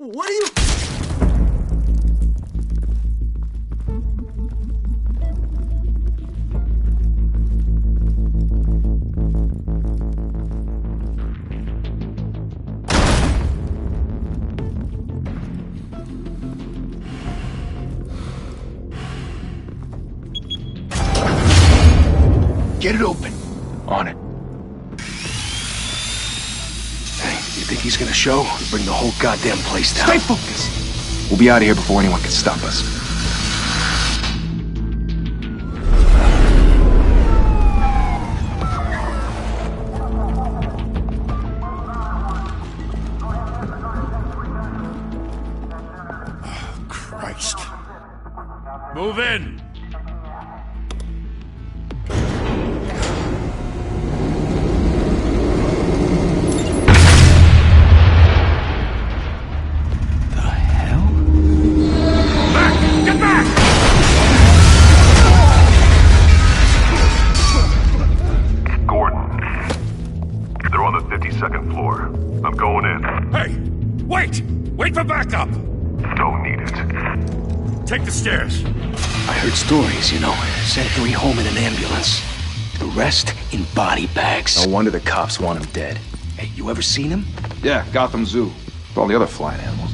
What are you... Get it open. On it. Hey, you think he's gonna show? We'll bring the whole goddamn place down. Stay focused! We'll be out of here before anyone can stop us. Oh, Christ. Move in! Wait for backup! Don't need it. Take the stairs. I heard stories, you know. Sent 3 home in an ambulance. The rest in body bags. No wonder the cops want him dead. Hey, you ever seen him? Yeah, Gotham Zoo. With all the other flying animals.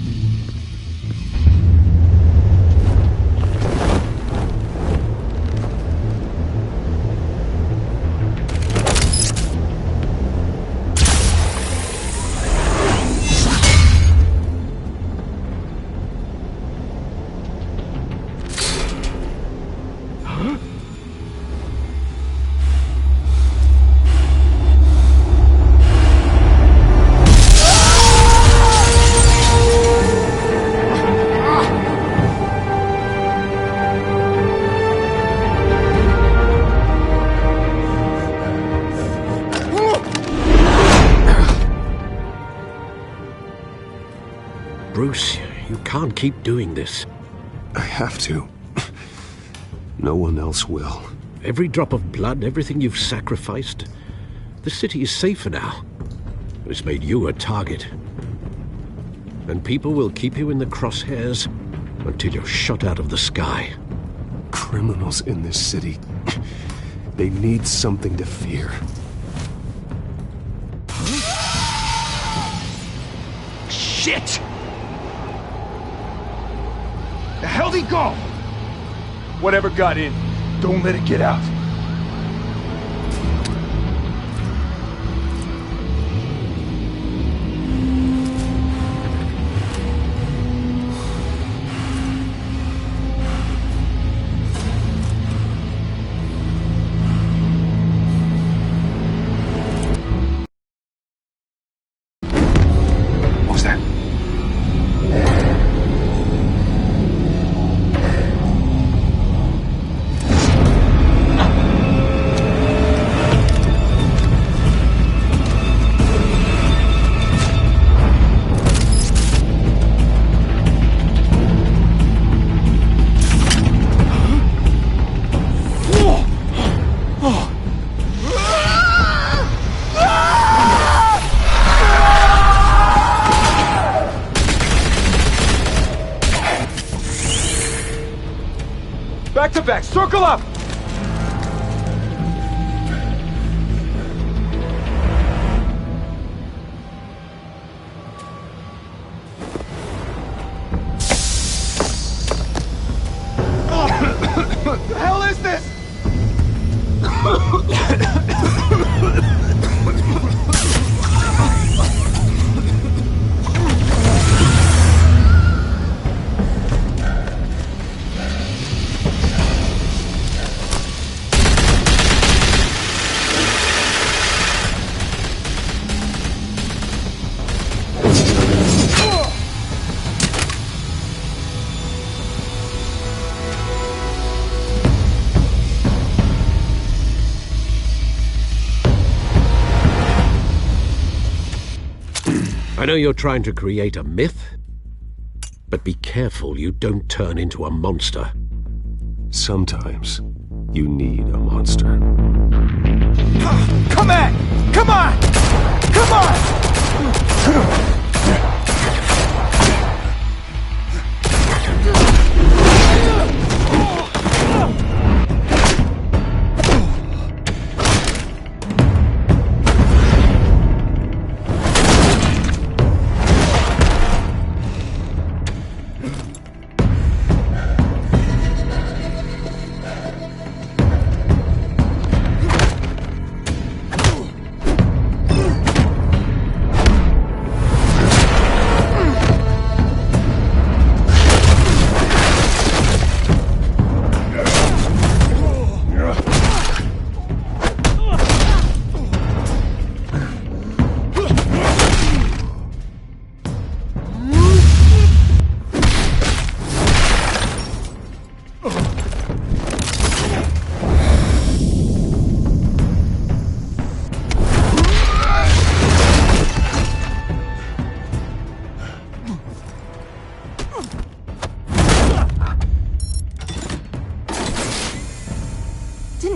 Bruce, you can't keep doing this. I have to. No one else will. Every drop of blood, everything you've sacrificed. The city is safer now. It's made you a target. And people will keep you in the crosshairs until you're shot out of the sky. Criminals in this city. They need something to fear. Shit! The hell'd he go? Whatever got in, don't let it get out. What was that? Back to back, circle up! What the hell is this? I know you're trying to create a myth, but be careful you don't turn into a monster. Sometimes you need a monster. Come on! Come on! Come on!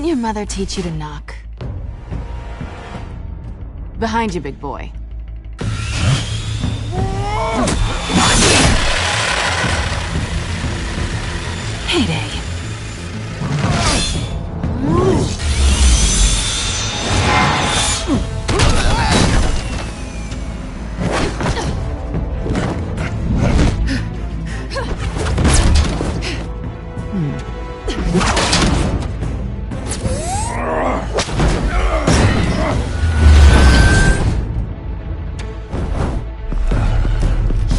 Didn't your mother teach you to knock? Behind you, big boy. Heyday.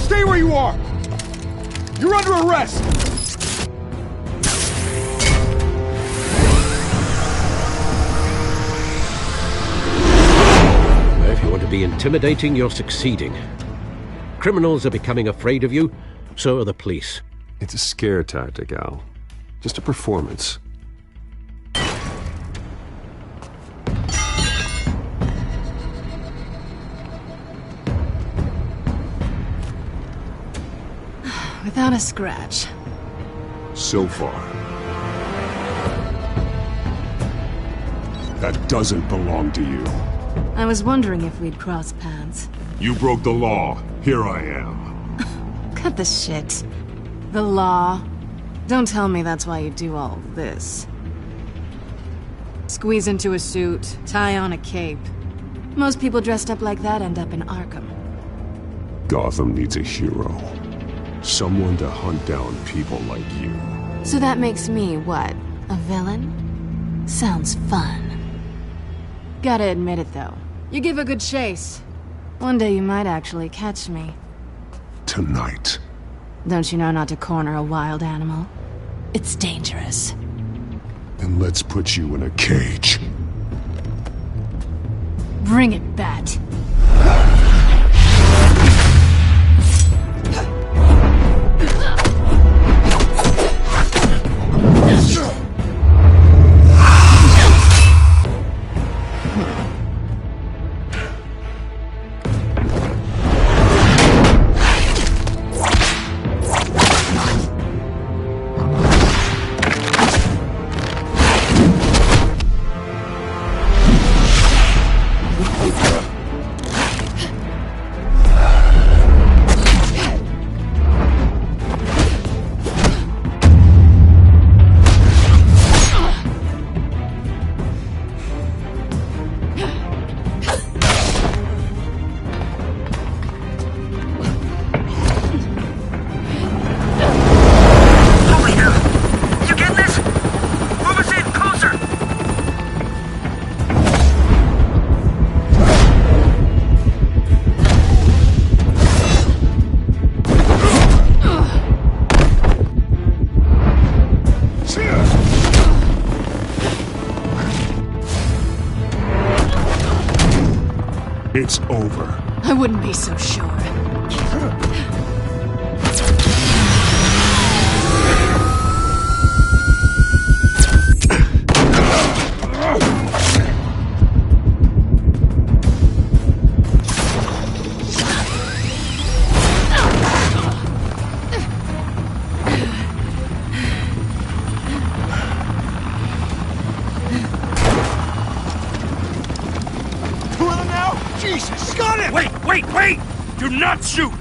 Stay where you are! You're under arrest! If you want to be intimidating, you're succeeding. Criminals are becoming afraid of you, so are the police. It's a scare tactic, Al. Just a performance. Without a scratch. So far. That doesn't belong to you. I was wondering if we'd cross paths. You broke the law. Here I am. Cut the shit. The law. Don't tell me that's why you do all this. Squeeze into a suit, tie on a cape. Most people dressed up like that end up in Arkham. Gotham needs a hero. Someone to hunt down people like you. So that makes me, what, a villain? Sounds fun. Gotta admit it, though. You give a good chase. One day you might actually catch me. Tonight. Don't you know not to corner a wild animal? It's dangerous. Then let's put you in a cage. Bring it, Bat. It's over. I wouldn't be so sure. Jesus! Got it! Wait! Do not shoot!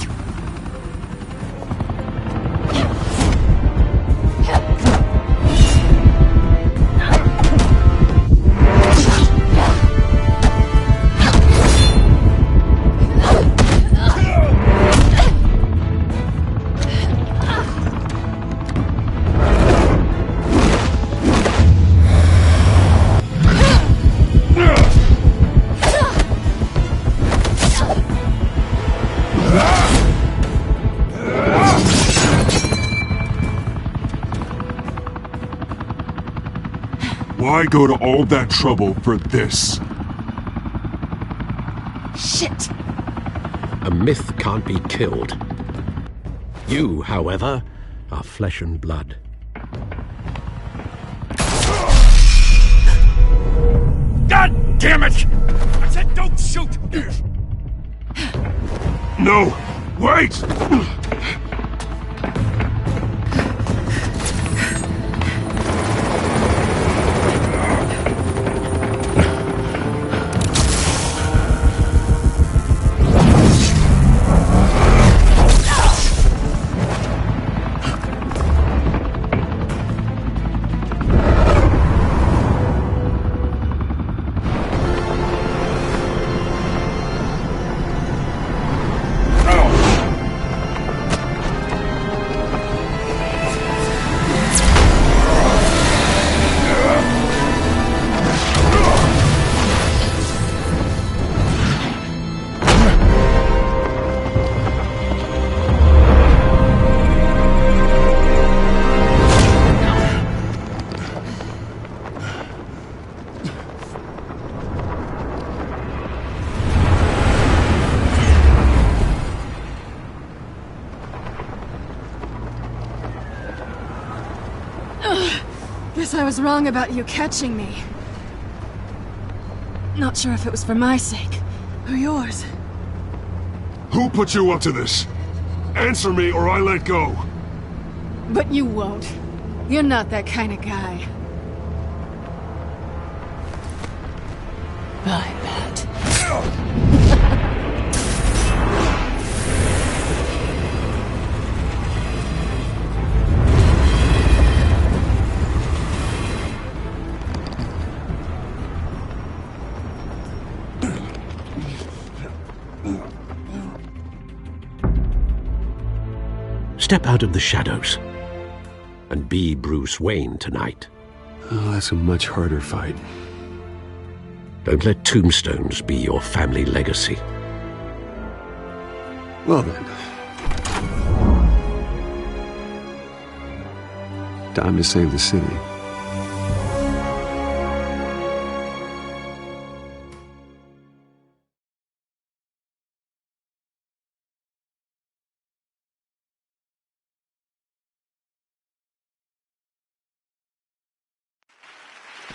Why go to all that trouble for this? Shit! A myth can't be killed. You, however, are flesh and blood. God damn it! I said don't shoot! No! Wait! Guess I was wrong about you catching me. Not sure if it was for my sake, or yours. Who put you up to this? Answer me or I let go. But you won't. You're not that kind of guy. Bye, Pat. Step out of the shadows and be Bruce Wayne tonight. Oh, that's a much harder fight. Don't let tombstones be your family legacy. Well then. Time to save the city.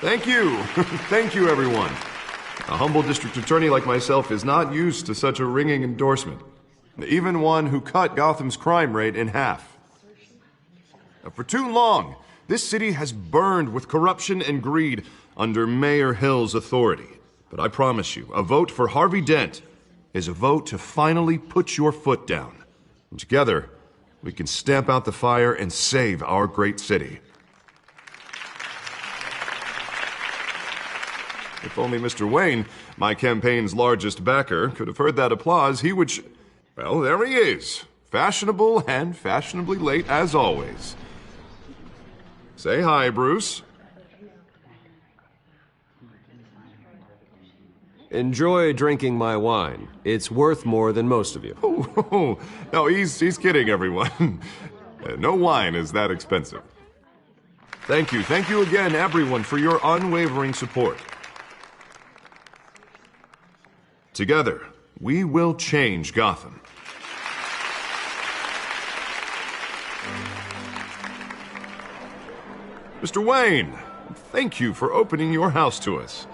Thank you. Thank you, everyone. A humble district attorney like myself is not used to such a ringing endorsement. Even one who cut Gotham's crime rate in half. For too long, this city has burned with corruption and greed under Mayor Hill's authority. But I promise you, a vote for Harvey Dent is a vote to finally put your foot down. And together, we can stamp out the fire and save our great city. If only Mr. Wayne, my campaign's largest backer, could have heard that applause, he would... Well, there he is. Fashionable and fashionably late as always. Say hi, Bruce. Enjoy drinking my wine. It's worth more than most of you. Oh, no, he's kidding, everyone. No wine is that expensive. Thank you again, everyone, for your unwavering support. Together, we will change Gotham. Mr. Wayne, thank you for opening your house to us.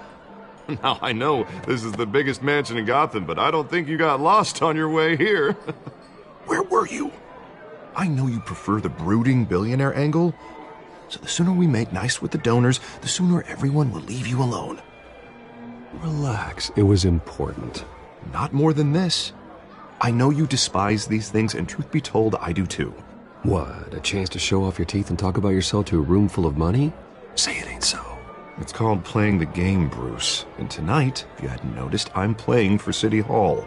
Now, I know this is the biggest mansion in Gotham, but I don't think you got lost on your way here. Where were you? I know you prefer the brooding billionaire angle, so the sooner we make nice with the donors, the sooner everyone will leave you alone. Relax. It was important. Not more than this. I know you despise these things, and truth be told, I do too. What, a chance to show off your teeth and talk about yourself to a room full of money? Say it ain't so. It's called playing the game, Bruce. And tonight, if you hadn't noticed, I'm playing for City Hall.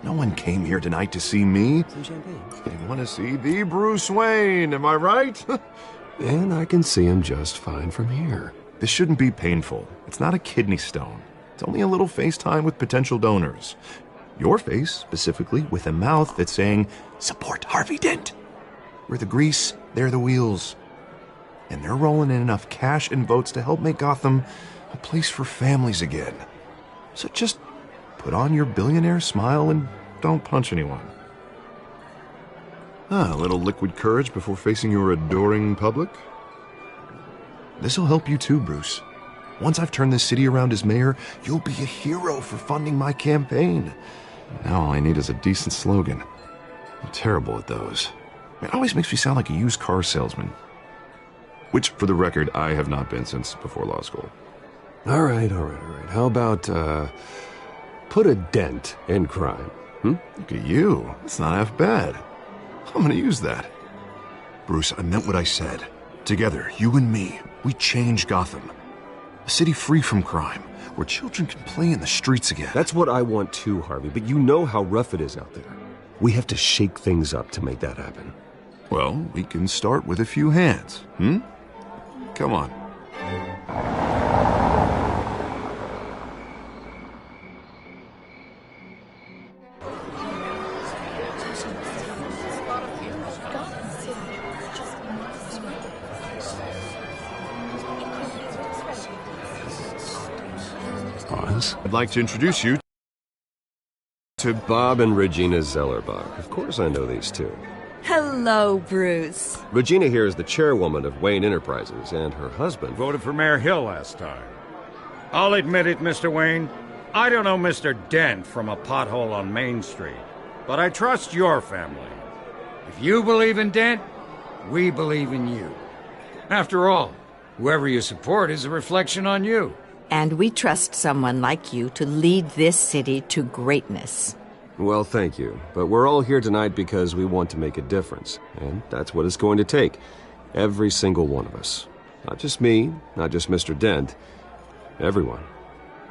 No one came here tonight to see me. Some champagne. They want to see the Bruce Wayne, am I right? And I can see him just fine from here. This shouldn't be painful. It's not a kidney stone. It's only a little FaceTime with potential donors. Your face, specifically, with a mouth that's saying, support Harvey Dent. We're the grease, they're the wheels. And they're rolling in enough cash and votes to help make Gotham a place for families again. So just put on your billionaire smile and don't punch anyone. A little liquid courage before facing your adoring public. This'll help you too, Bruce. Once I've turned this city around as mayor, you'll be a hero for funding my campaign. Now all I need is a decent slogan. I'm terrible at those. It always makes me sound like a used car salesman. Which, for the record, I have not been since before law school. All right. How about, put a dent in crime? Look at you. That's not half bad. I'm gonna use that. Bruce, I meant what I said. Together, you and me, we change Gotham. A city free from crime, where children can play in the streets again. That's what I want too, Harvey, but you know how rough it is out there. We have to shake things up to make that happen. Well, we can start with a few hands, Come on. I'd like to introduce you to Bob and Regina Zellerbach. Of course I know these two. Hello, Bruce. Regina here is the chairwoman of Wayne Enterprises, and her husband... Voted for Mayor Hill last time. I'll admit it, Mr. Wayne. I don't know Mr. Dent from a pothole on Main Street, but I trust your family. If you believe in Dent, we believe in you. After all, whoever you support is a reflection on you. And we trust someone like you to lead this city to greatness. Well, thank you. But we're all here tonight because we want to make a difference. And that's what it's going to take. Every single one of us. Not just me, not just Mr. Dent. Everyone.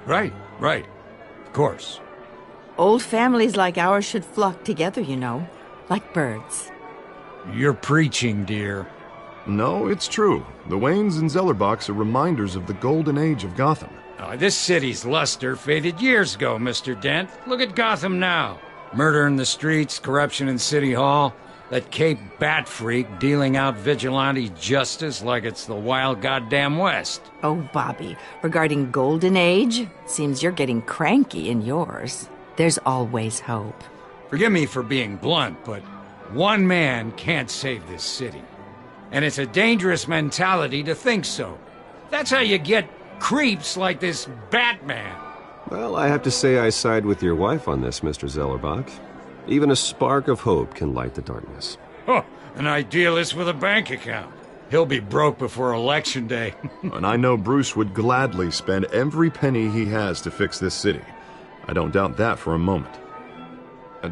Right. Of course. Old families like ours should flock together, you know. Like birds. You're preaching, dear. No, it's true. The Waynes and Zellerbachs are reminders of the golden age of Gotham. This city's luster faded years ago, Mr. Dent. Look at Gotham now. Murder in the streets, corruption in City Hall, that Cape Bat freak dealing out vigilante justice like it's the wild goddamn West. Oh, Bobby, regarding Golden Age, seems you're getting cranky in yours. There's always hope. Forgive me for being blunt, but one man can't save this city. And it's a dangerous mentality to think so. That's how you get creeps like this Batman. Well, I have to say I side with your wife on this, Mr. Zellerbach. Even a spark of hope can light the darkness. Oh, an idealist with a bank account. He'll be broke before Election Day. And I know Bruce would gladly spend every penny he has to fix this city. I don't doubt that for a moment.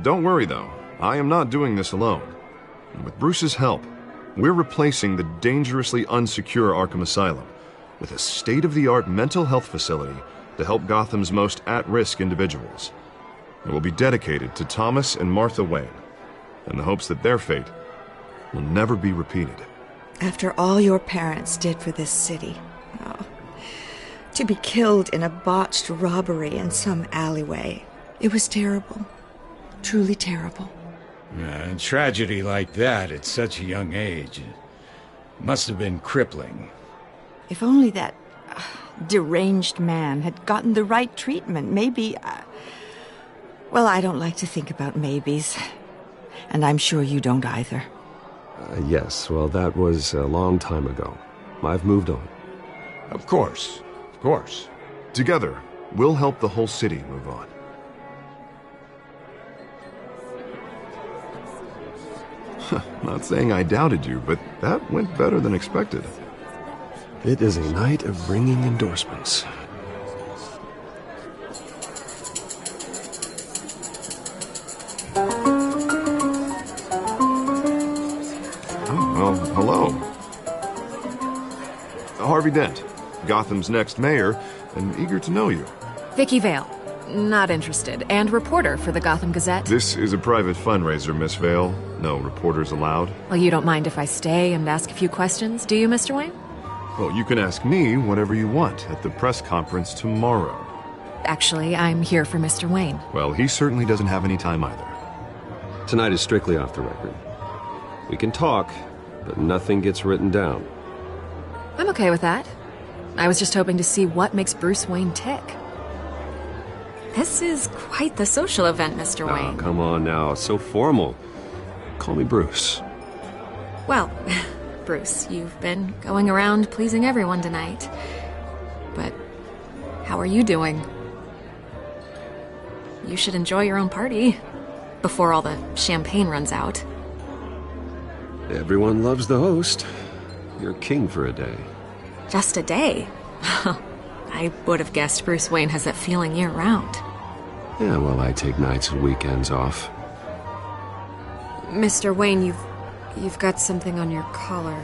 Don't worry, though. I am not doing this alone. And with Bruce's help, we're replacing the dangerously unsecure Arkham Asylum with a state-of-the-art mental health facility to help Gotham's most at-risk individuals. It will be dedicated to Thomas and Martha Wayne, in the hopes that their fate will never be repeated. After all your parents did for this city, to be killed in a botched robbery in some alleyway, it was terrible. Truly terrible. A tragedy like that at such a young age must have been crippling. If only that deranged man had gotten the right treatment, maybe... Well, I don't like to think about maybes. And I'm sure you don't either. Yes, well, that was a long time ago. I've moved on. Of course. Together, we'll help the whole city move on. Not saying I doubted you, but that went better than expected. It is a night of ringing endorsements. Well, hello. Harvey Dent, Gotham's next mayor, and eager to know you. Vicky Vale. Not interested. And reporter for the Gotham Gazette. This is a private fundraiser, Miss Vale. No reporters allowed. Well, you don't mind if I stay and ask a few questions, do you, Mr. Wayne? Well, you can ask me whatever you want at the press conference tomorrow. Actually, I'm here for Mr. Wayne. Well, he certainly doesn't have any time either. Tonight is strictly off the record. We can talk, but nothing gets written down. I'm okay with that. I was just hoping to see what makes Bruce Wayne tick. This is quite the social event, Mr. Wayne. Oh, come on now. It's so formal. Call me Bruce. Well, Bruce, you've been going around pleasing everyone tonight. But how are you doing? You should enjoy your own party before all the champagne runs out. Everyone loves the host. You're king for a day. Just a day? I would have guessed Bruce Wayne has that feeling year-round. Yeah, well, I take nights and weekends off. Mr. Wayne, you've got something on your collar.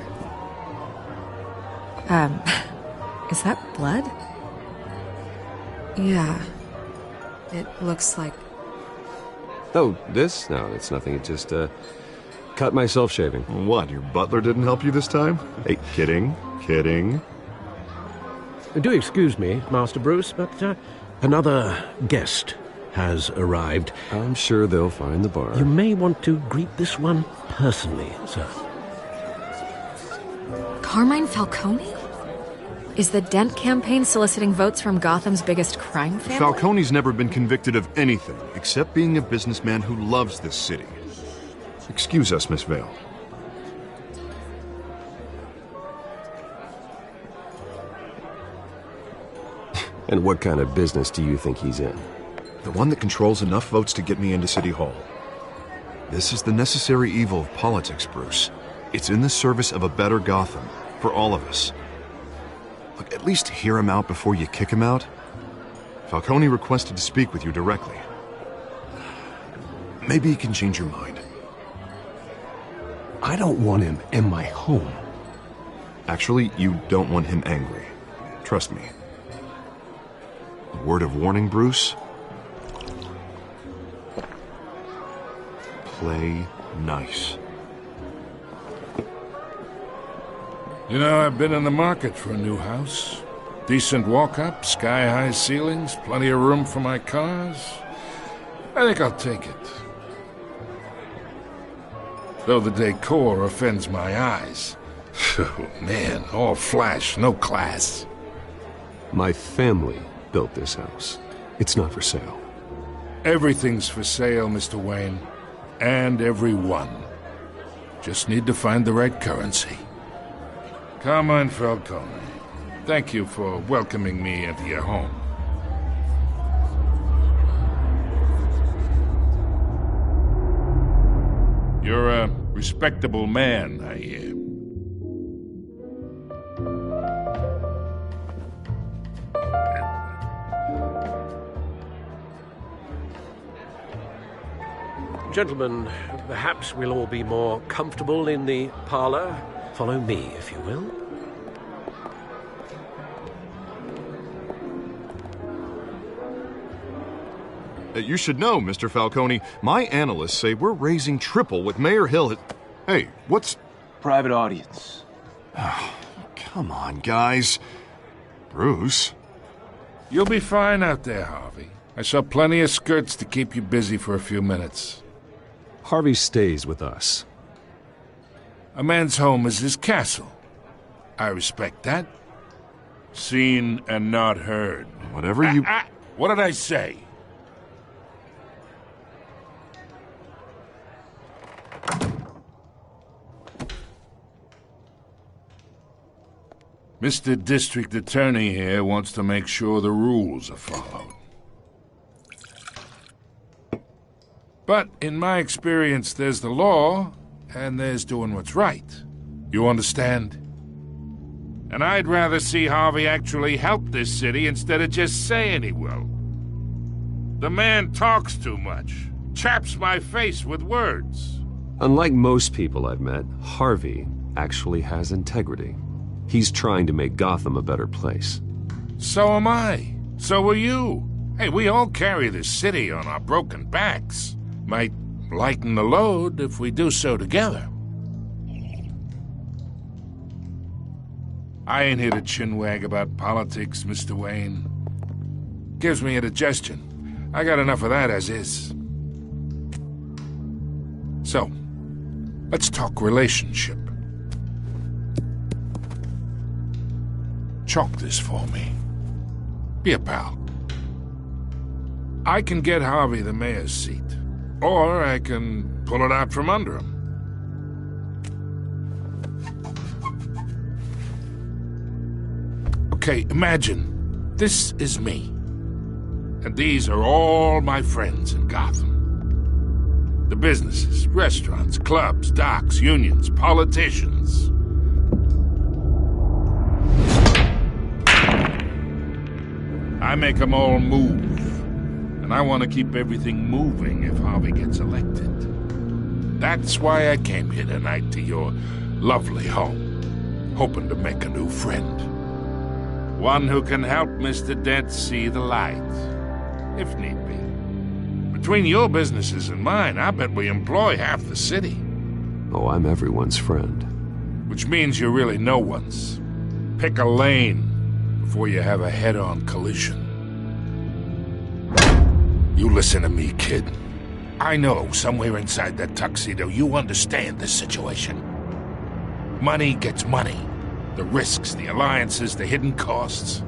Is that blood? Yeah. It looks like... Oh, this? No, it's nothing. It just, cut myself shaving. What, your butler didn't help you this time? Hey, kidding. Do excuse me, Master Bruce, but another guest has arrived. I'm sure they'll find the bar. You may want to greet this one personally, sir. Carmine Falcone? Is the Dent campaign soliciting votes from Gotham's biggest crime family? Falcone's never been convicted of anything except being a businessman who loves this city. Excuse us, Miss Vale. And what kind of business do you think he's in? The one that controls enough votes to get me into City Hall. This is the necessary evil of politics, Bruce. It's in the service of a better Gotham, for all of us. Look, at least hear him out before you kick him out. Falcone requested to speak with you directly. Maybe he can change your mind. I don't want him in my home. Actually, you don't want him angry. Trust me. A word of warning, Bruce? Play nice. You know, I've been in the market for a new house. Decent walk-up, sky-high ceilings, plenty of room for my cars. I think I'll take it. Though the decor offends my eyes. Oh, man, all flash, no class. My family built this house. It's not for sale. Everything's for sale, Mr. Wayne. And everyone. Just need to find the right currency. Carmine Falcone, thank you for welcoming me into your home. You're a respectable man, I hear. Gentlemen, perhaps we'll all be more comfortable in the parlor. Follow me, if you will. You should know, Mr. Falcone, my analysts say we're raising triple what Mayor Hill. Hey, what's... Private audience. Oh, come on, guys. Bruce? You'll be fine out there, Harvey. I saw plenty of skirts to keep you busy for a few minutes. Harvey stays with us. A man's home is his castle. I respect that. Seen and not heard. Whatever you... What did I say? Mr. District Attorney here wants to make sure the rules are followed. But in my experience, there's the law, and there's doing what's right. You understand? And I'd rather see Harvey actually help this city instead of just saying he will. The man talks too much, chaps my face with words. Unlike most people I've met, Harvey actually has integrity. He's trying to make Gotham a better place. So am I. So are you. Hey, we all carry this city on our broken backs. Might lighten the load if we do so together. I ain't here to chinwag about politics, Mr. Wayne. Gives me indigestion. I got enough of that as is. So, let's talk relationship. Chalk this for me. Be a pal. I can get Harvey the mayor's seat. Or I can pull it out from under him. Okay, imagine this is me. And these are all my friends in Gotham. The businesses, restaurants, clubs, docks, unions, politicians. I make them all move. And I want to keep everything moving if Harvey gets elected. That's why I came here tonight to your lovely home, hoping to make a new friend. One who can help Mr. Dent see the light, if need be. Between your businesses and mine, I bet we employ half the city. Oh, I'm everyone's friend. Which means you're really no one's. Pick a lane before you have a head-on collision. You listen to me, kid. I know somewhere inside that tuxedo you understand this situation. Money gets money. The risks, the alliances, the hidden costs.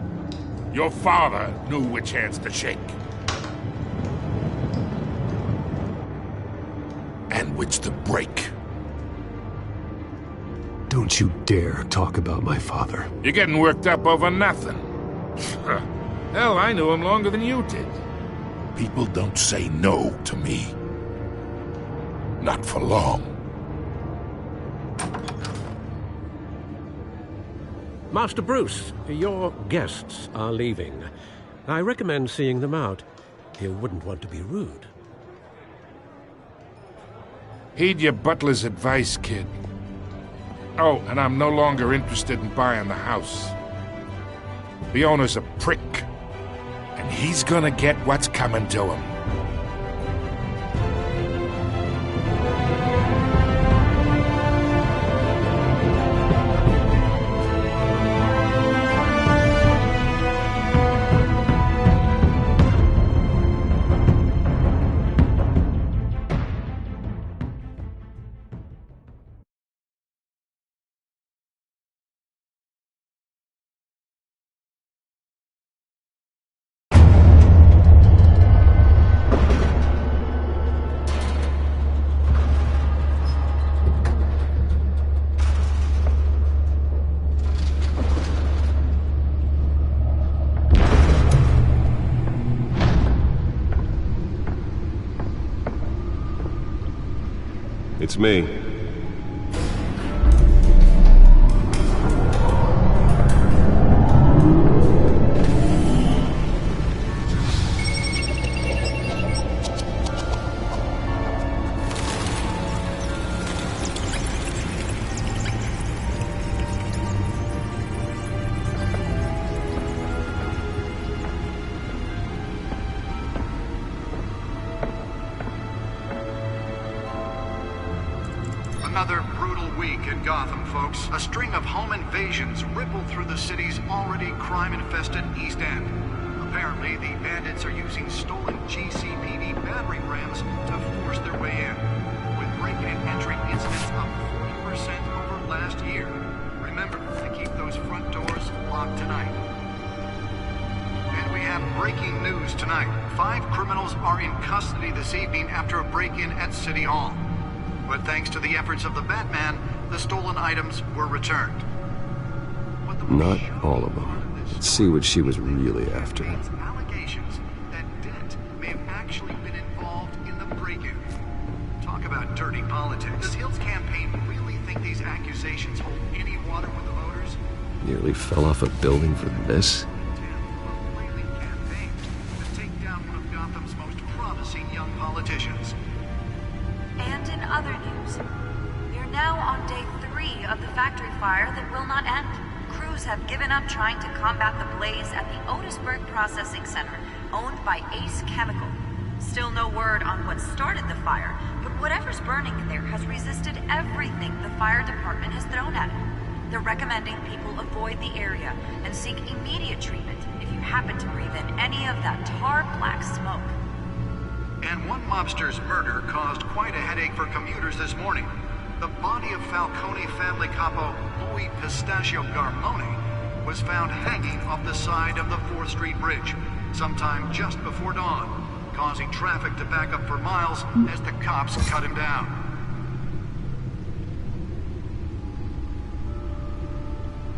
Your father knew which hands to shake. And which to break. Don't you dare talk about my father. You're getting worked up over nothing. Hell, I knew him longer than you did. People don't say no to me. Not for long. Master Bruce, your guests are leaving. I recommend seeing them out. You wouldn't want to be rude. Heed your butler's advice, kid. Oh, and I'm no longer interested in buying the house. The owner's a prick, and he's gonna get what's coming to him. It's me. Another brutal week in Gotham, folks. A string of home invasions rippled through the city's already crime-infested East End. Apparently, the bandits are using stolen GCPD battering rams to force their way in, with break-in and entry incidents up 40% over last year. Remember to keep those front doors locked tonight. And we have breaking news tonight. 5 criminals are in custody this evening after a break-in at City Hall. But thanks to the efforts of the Batman, the stolen items were returned. Not all of them. Let's see what she was really after. Allegations that Dent may have actually been involved in the break-in. Talk about dirty politics. Does Hill's campaign really think these accusations hold any water with the voters? Nearly fell off a building for this? Campaign to take down one of Gotham's most promising young politicians. And in other news, we are now on day 3 of the factory fire that will not end. Crews have given up trying to combat the blaze at the Otisburg Processing Center, owned by Ace Chemical. Still no word on what started the fire, but whatever's burning there has resisted everything the fire department has thrown at it. They're recommending people avoid the area and seek immediate treatment if you happen to breathe in any of that tar black smoke. And one mobster's murder caused quite a headache for commuters this morning. The body of Falcone family capo Louis Pistachio Garmone was found hanging off the side of the 4th Street Bridge sometime just before dawn, causing traffic to back up for miles as the cops cut him down.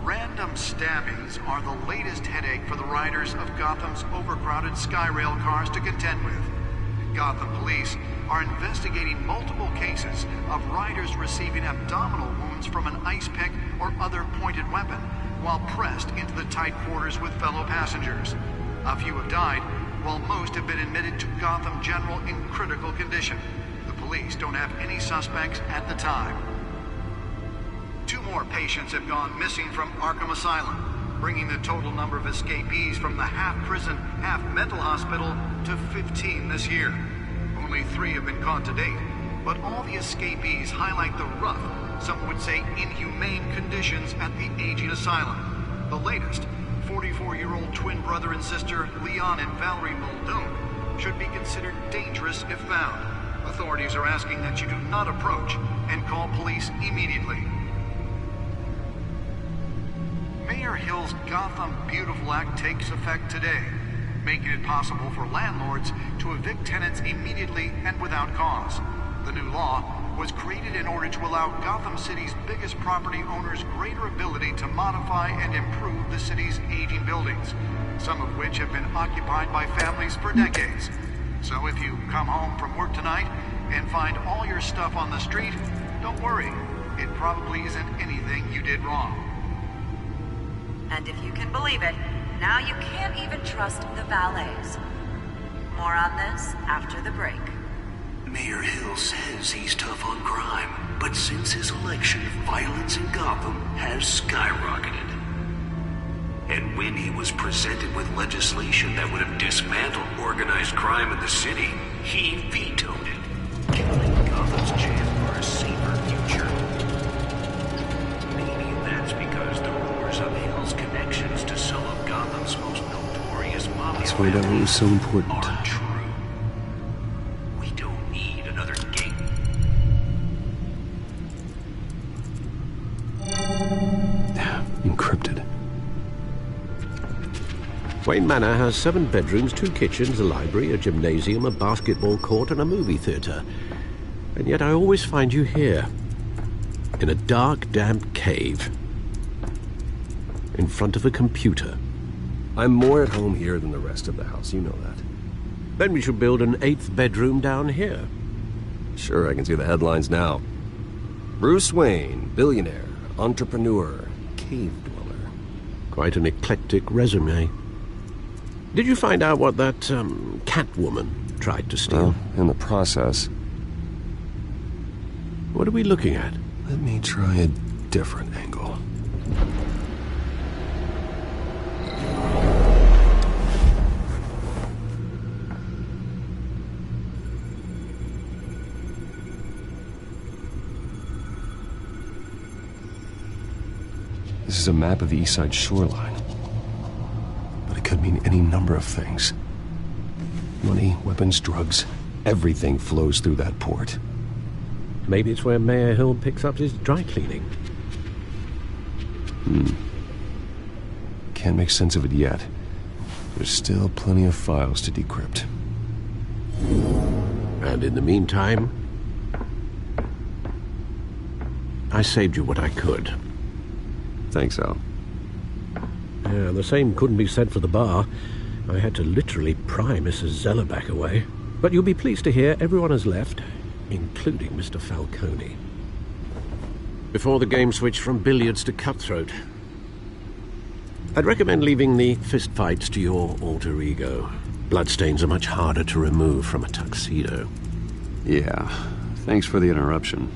Random stabbings are the latest headache for the riders of Gotham's overcrowded Skyrail cars to contend with. Gotham police are investigating multiple cases of riders receiving abdominal wounds from an ice pick or other pointed weapon while pressed into the tight quarters with fellow passengers. A few have died, while most have been admitted to Gotham General in critical condition. The police don't have any suspects at the time. 2 more patients have gone missing from Arkham Asylum, bringing the total number of escapees from the half-prison, half-mental hospital to 15 this year. Only 3 have been caught to date, but all the escapees highlight the rough, some would say inhumane conditions at the aging asylum. The latest, 44-year-old twin brother and sister Leon and Valerie Muldoon, should be considered dangerous if found. Authorities are asking that you do not approach and call police immediately. Mayor Hill's Gotham Beautiful Act takes effect today, making it possible for landlords to evict tenants immediately and without cause. The new law was created in order to allow Gotham City's biggest property owners greater ability to modify and improve the city's aging buildings, some of which have been occupied by families for decades. So if you come home from work tonight and find all your stuff on the street, don't worry. It probably isn't anything you did wrong. And if you can believe it, now you can't even trust the valets. More on this after the break. Mayor Hill says he's tough on crime, but since his election, violence in Gotham has skyrocketed. And when he was presented with legislation that would have dismantled organized crime in the city, he vetoed it, killing Gotham's chance for a safer future. Maybe that's because the rumors of Hill's connections to some of Gotham's most notorious mafia That's why that was so important. aren't true. We don't need another gate. Encrypted. Wayne Manor has 7 bedrooms, 2 kitchens, a library, a gymnasium, a basketball court, and a movie theater. And yet I always find you here, in a dark, damp cave, in front of a computer. I'm more at home here than the rest of the house, you know that. Then we should build an 8th bedroom down here. Sure, I can see the headlines now. Bruce Wayne, billionaire, entrepreneur, cave dweller. Quite an eclectic resume. Did you find out what that, Catwoman tried to steal? Well, in the process. What are we looking at? Let me try a different angle. This is a map of the East Side shoreline. But it could mean any number of things. Money, weapons, drugs, everything flows through that port. Maybe it's where Mayor Hill picks up his dry cleaning. Can't make sense of it yet. There's still plenty of files to decrypt. And in the meantime, I saved you what I could. Thanks, Al. Yeah, the same couldn't be said for the bar. I had to literally pry Mrs. Zeller back away. But you'll be pleased to hear everyone has left, including Mr. Falcone. Before the game switched from billiards to cutthroat. I'd recommend leaving the fistfights to your alter ego. Bloodstains are much harder to remove from a tuxedo. Yeah, thanks for the interruption.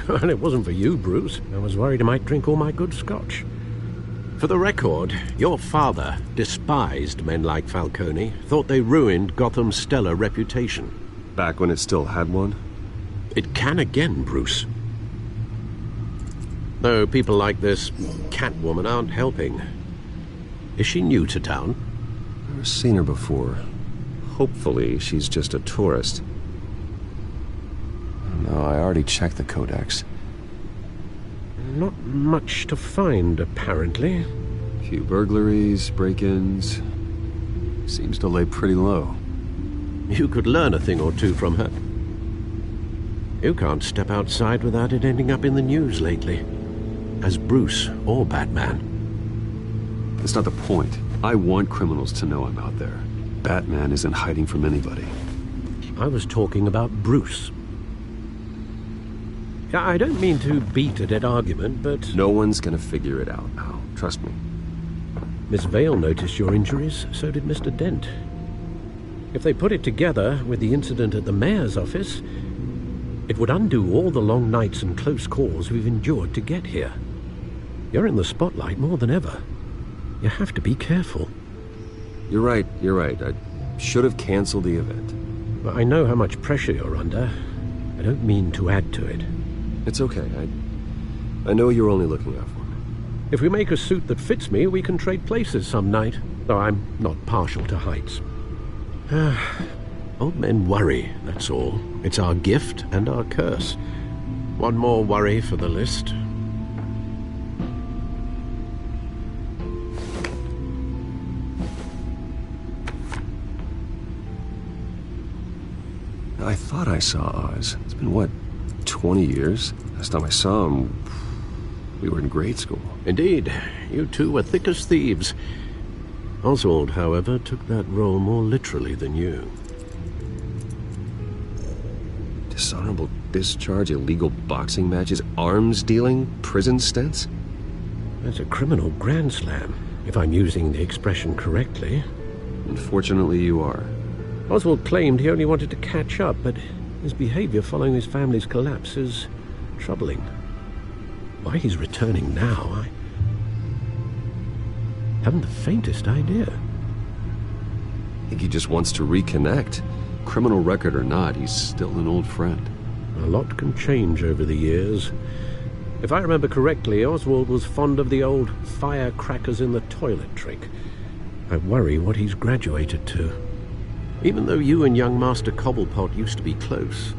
Well, it wasn't for you, Bruce. I was worried I might drink all my good scotch. For the record, your father despised men like Falcone, thought they ruined Gotham's stellar reputation. Back when it still had one? It can again, Bruce. Though people like this Catwoman aren't helping. Is she new to town? Never seen her before. Hopefully she's just a tourist. No, I already checked the codex. Not much to find, apparently. Few burglaries, break-ins. Seems to lay pretty low. You could learn a thing or two from her. You can't step outside without it ending up in the news lately. As Bruce or Batman. That's not the point. I want criminals to know I'm out there. Batman isn't hiding from anybody. I was talking about Bruce. I don't mean to beat a dead argument, but... No one's gonna figure it out, Al. Trust me. Miss Vale noticed your injuries, so did Mr. Dent. If they put it together with the incident at the mayor's office, it would undo all the long nights and close calls we've endured to get here. You're in the spotlight more than ever. You have to be careful. You're right. I should have canceled the event. But I know how much pressure you're under. I don't mean to add to it. It's okay. I know you're only looking out for me. If we make a suit that fits me, we can trade places some night. Though I'm not partial to heights. Old men worry, that's all. It's our gift and our curse. One more worry for the list. I thought I saw Oz. It's been, what, 20 years. Last time I saw him, we were in grade school. Indeed. You two were thick as thieves. Oswald, however, took that role more literally than you. Dishonorable discharge, illegal boxing matches, arms dealing, prison stints? That's a criminal grand slam, if I'm using the expression correctly. Unfortunately, you are. Oswald claimed he only wanted to catch up, but his behavior following his family's collapse is troubling. Why he's returning now, I haven't the faintest idea. I think he just wants to reconnect. Criminal record or not, he's still an old friend. A lot can change over the years. If I remember correctly, Oswald was fond of the old firecrackers in the toilet trick. I worry what he's graduated to. Even though you and young Master Cobblepot used to be close,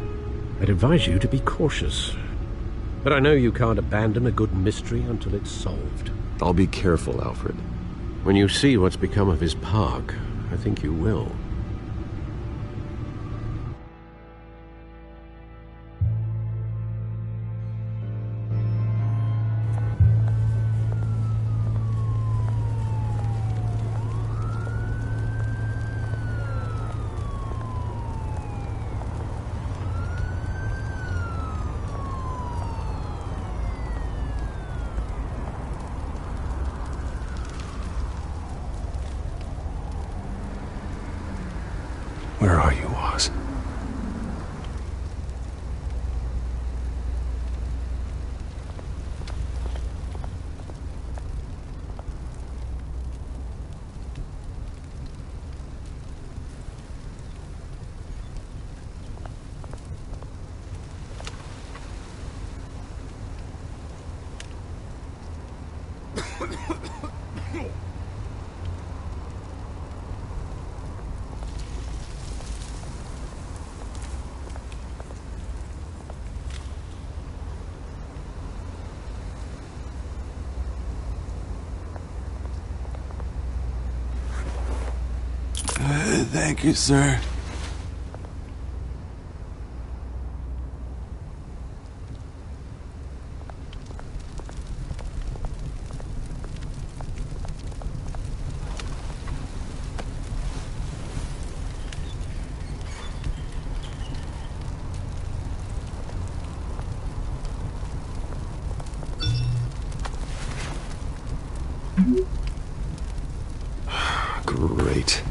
I'd advise you to be cautious. But I know you can't abandon a good mystery until it's solved. I'll be careful, Alfred. When you see what's become of his park, I think you will. Where are you, Oz? Thank you, sir. Great.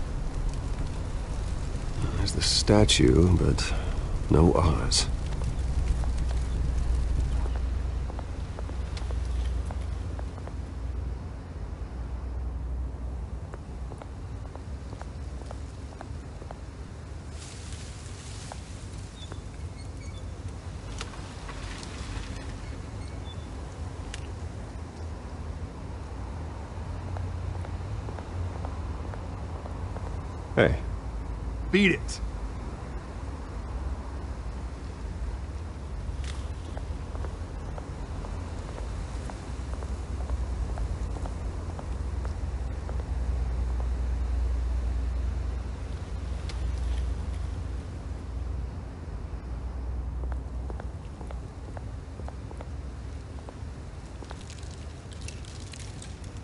There's the statue, but no Oz. Hey. Beat it.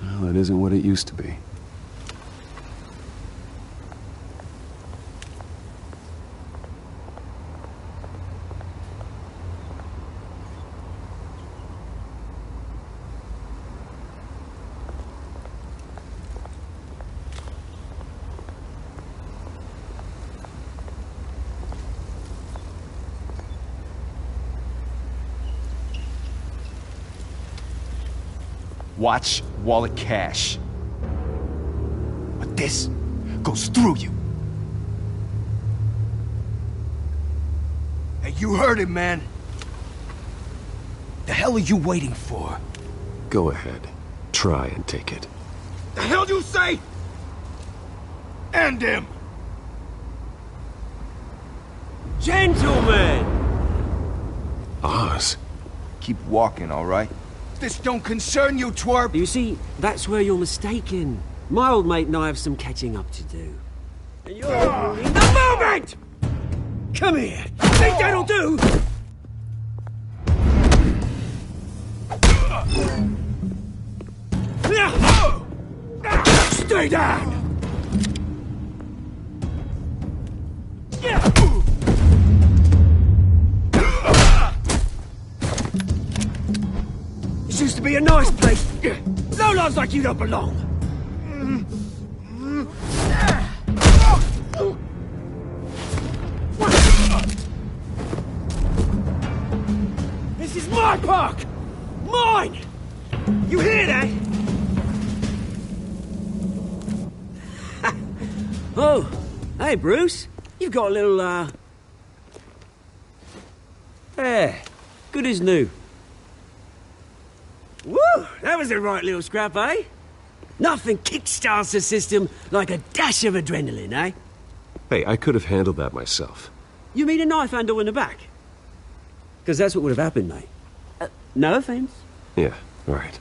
Well, it isn't what it used to be. Watch wallet cash. But this goes through you. Hey, you heard it, man. The hell are you waiting for? Go ahead. Try and take it. The hell do you say? End him! Gentlemen! Oz. Keep walking, all right? This don't concern you, twerp! You see, that's where you're mistaken. My old mate and I have some catching up to do. And you're ruining the moment! Come here! Think that'll do? Stay down! This used to be a nice place. Lowlifes like you don't belong. This is my park! Mine! You hear that? Oh, hey, Bruce. You've got a little, There. Good as new. Woo! That was a right little scrap, eh? Nothing kickstarts the system like a dash of adrenaline, eh? Hey, I could have handled that myself. You mean a knife handle in the back? Because that's what would have happened, mate. No offense. Yeah, all right.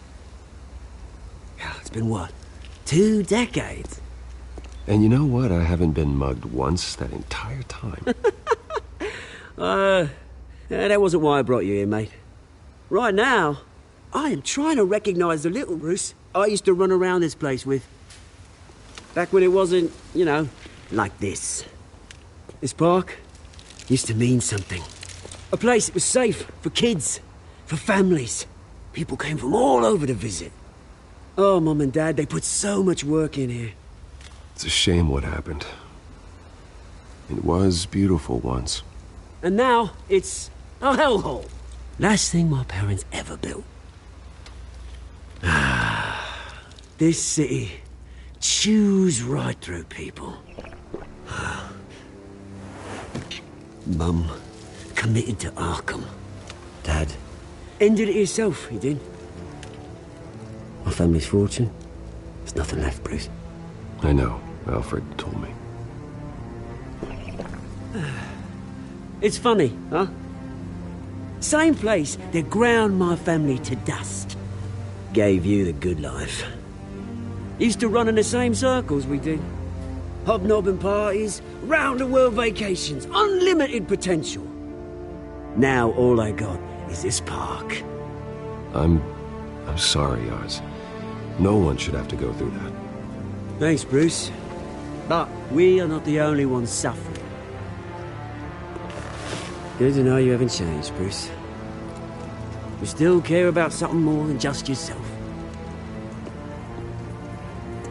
It's been, what, 2 decades? And you know what? I haven't been mugged once that entire time. That wasn't why I brought you here, mate. Right now, I am trying to recognize the little Bruce I used to run around this place with. Back when it wasn't, you know, like this. This park used to mean something. A place that was safe for kids, for families. People came from all over to visit. Oh, Mum and Dad, they put so much work in here. It's a shame what happened. It was beautiful once. And now, it's a hellhole. Last thing my parents ever built. This city chews right through people. Mum committed to Arkham. Dad ended it himself, he did. My family's fortune, there's nothing left, Bruce. I know. Alfred told me. It's funny, huh? Same place that ground my family to dust. Gave you the good life. Used to run in the same circles we did. Hobnobbing parties, round-the-world vacations, unlimited potential. Now all I got is this park. I'm sorry, Oz. No one should have to go through that. Thanks, Bruce. But we are not the only ones suffering. Good to know you haven't changed, Bruce. You still care about something more than just yourself.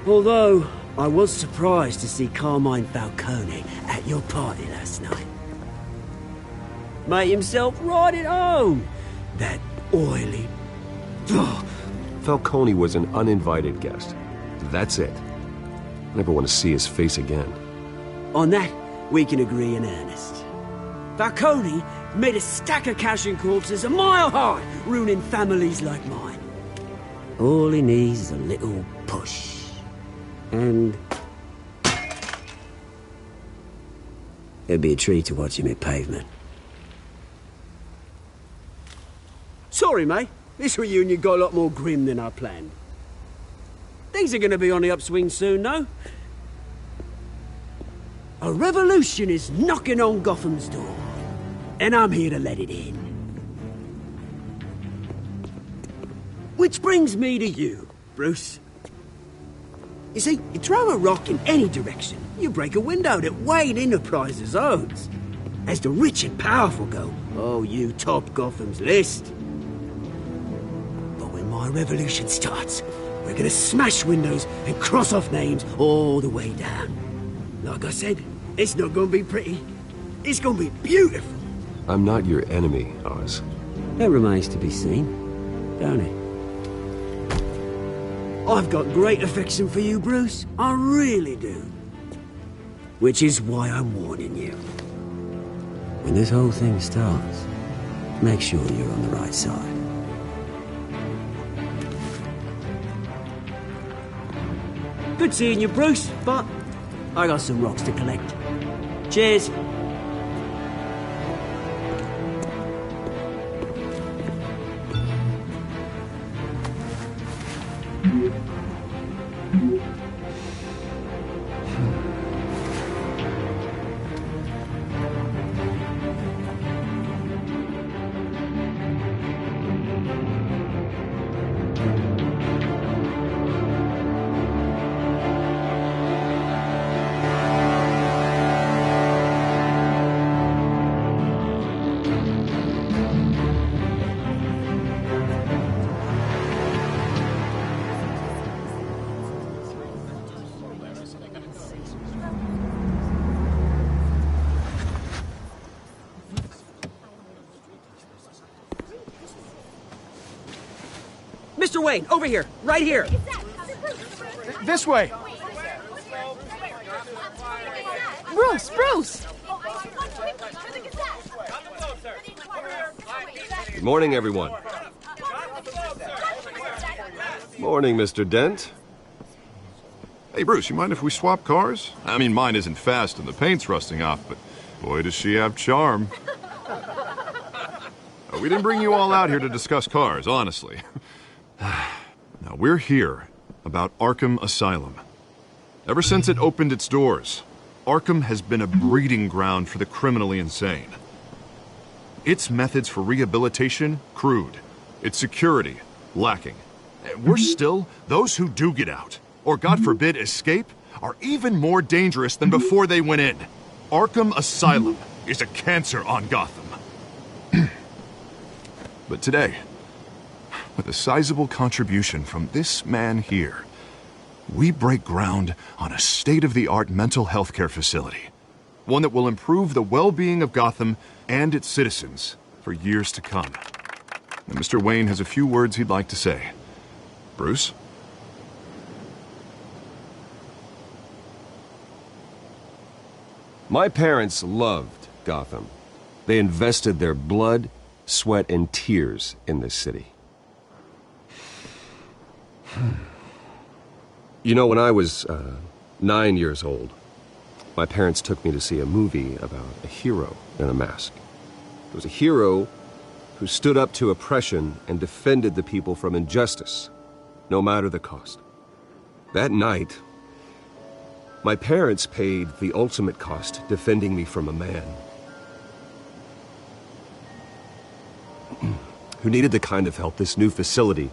Although, I was surprised to see Carmine Falcone at your party last night. Made himself right at home. That oily... Falcone was an uninvited guest. That's it. Never want to see his face again. On that, we can agree in earnest. Falcone made a stack of cash and corpses a mile high, ruining families like mine. All he needs is a little push. And... it'd be a treat to watch him hit pavement. Sorry, mate. This reunion got a lot more grim than I planned. Things are gonna be on the upswing soon, no? A revolution is knocking on Gotham's door. And I'm here to let it in. Which brings me to you, Bruce. You see, you throw a rock in any direction, you break a window that Wayne Enterprises owns. As the rich and powerful go, oh, you top Gotham's list. But when my revolution starts, we're gonna smash windows and cross off names all the way down. Like I said, it's not gonna be pretty. It's gonna be beautiful. I'm not your enemy, Oz. That remains to be seen, don't it? I've got great affection for you, Bruce. I really do. Which is why I'm warning you. When this whole thing starts, make sure you're on the right side. Good seeing you, Bruce, but I got some rocks to collect. Cheers. Mr. Wayne, over here, right here. This way. Bruce! Good morning, everyone. Morning, Mr. Dent. Hey, Bruce, you mind if we swap cars? I mean, mine isn't fast and the paint's rusting off, but boy, does she have charm. We didn't bring you all out here to discuss cars, honestly. Now, we're here about Arkham Asylum. Ever since it opened its doors, Arkham has been a breeding ground for the criminally insane. Its methods for rehabilitation, crude. Its security, lacking. Worse still, those who do get out, or God forbid escape, are even more dangerous than before they went in. Arkham Asylum is a cancer on Gotham. But today, with a sizable contribution from this man here, we break ground on a state-of-the-art mental health care facility. One that will improve the well-being of Gotham and its citizens for years to come. And Mr. Wayne has a few words he'd like to say. Bruce? My parents loved Gotham. They invested their blood, sweat, and tears in this city. You know, when I was 9 years old, my parents took me to see a movie about a hero in a mask. It was a hero who stood up to oppression and defended the people from injustice, no matter the cost. That night, my parents paid the ultimate cost defending me from a man who needed the kind of help this new facility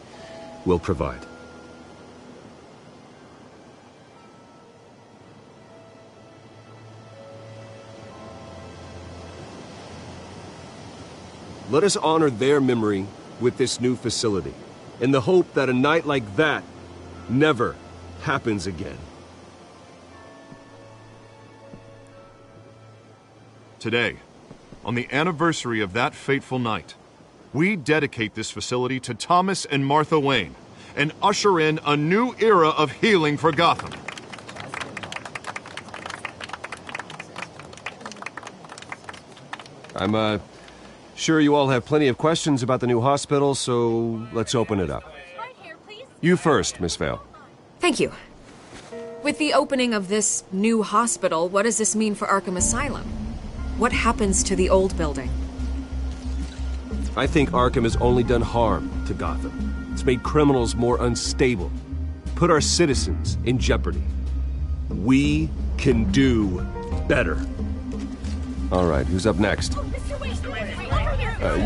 will provide. Let us honor their memory with this new facility, in the hope that a night like that never happens again. Today, on the anniversary of that fateful night, we dedicate this facility to Thomas and Martha Wayne and usher in a new era of healing for Gotham. I'm sure you all have plenty of questions about the new hospital, so let's open it up. You first, Miss Vale. Thank you. With the opening of this new hospital, what does this mean for Arkham Asylum? What happens to the old building? I think Arkham has only done harm to Gotham. It's made criminals more unstable, put our citizens in jeopardy. We can do better. All right, who's up next?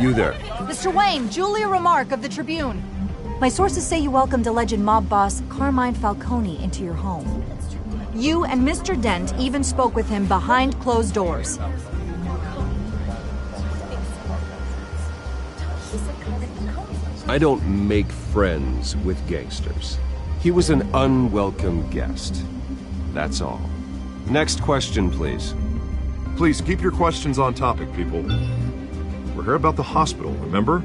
You there. Mr. Wayne, Julia Remark of the Tribune. My sources say you welcomed alleged mob boss Carmine Falcone into your home. You and Mr. Dent even spoke with him behind closed doors. I don't make friends with gangsters. He was an unwelcome guest. That's all. Next question, please. Please keep your questions on topic, people. We're here about the hospital, remember?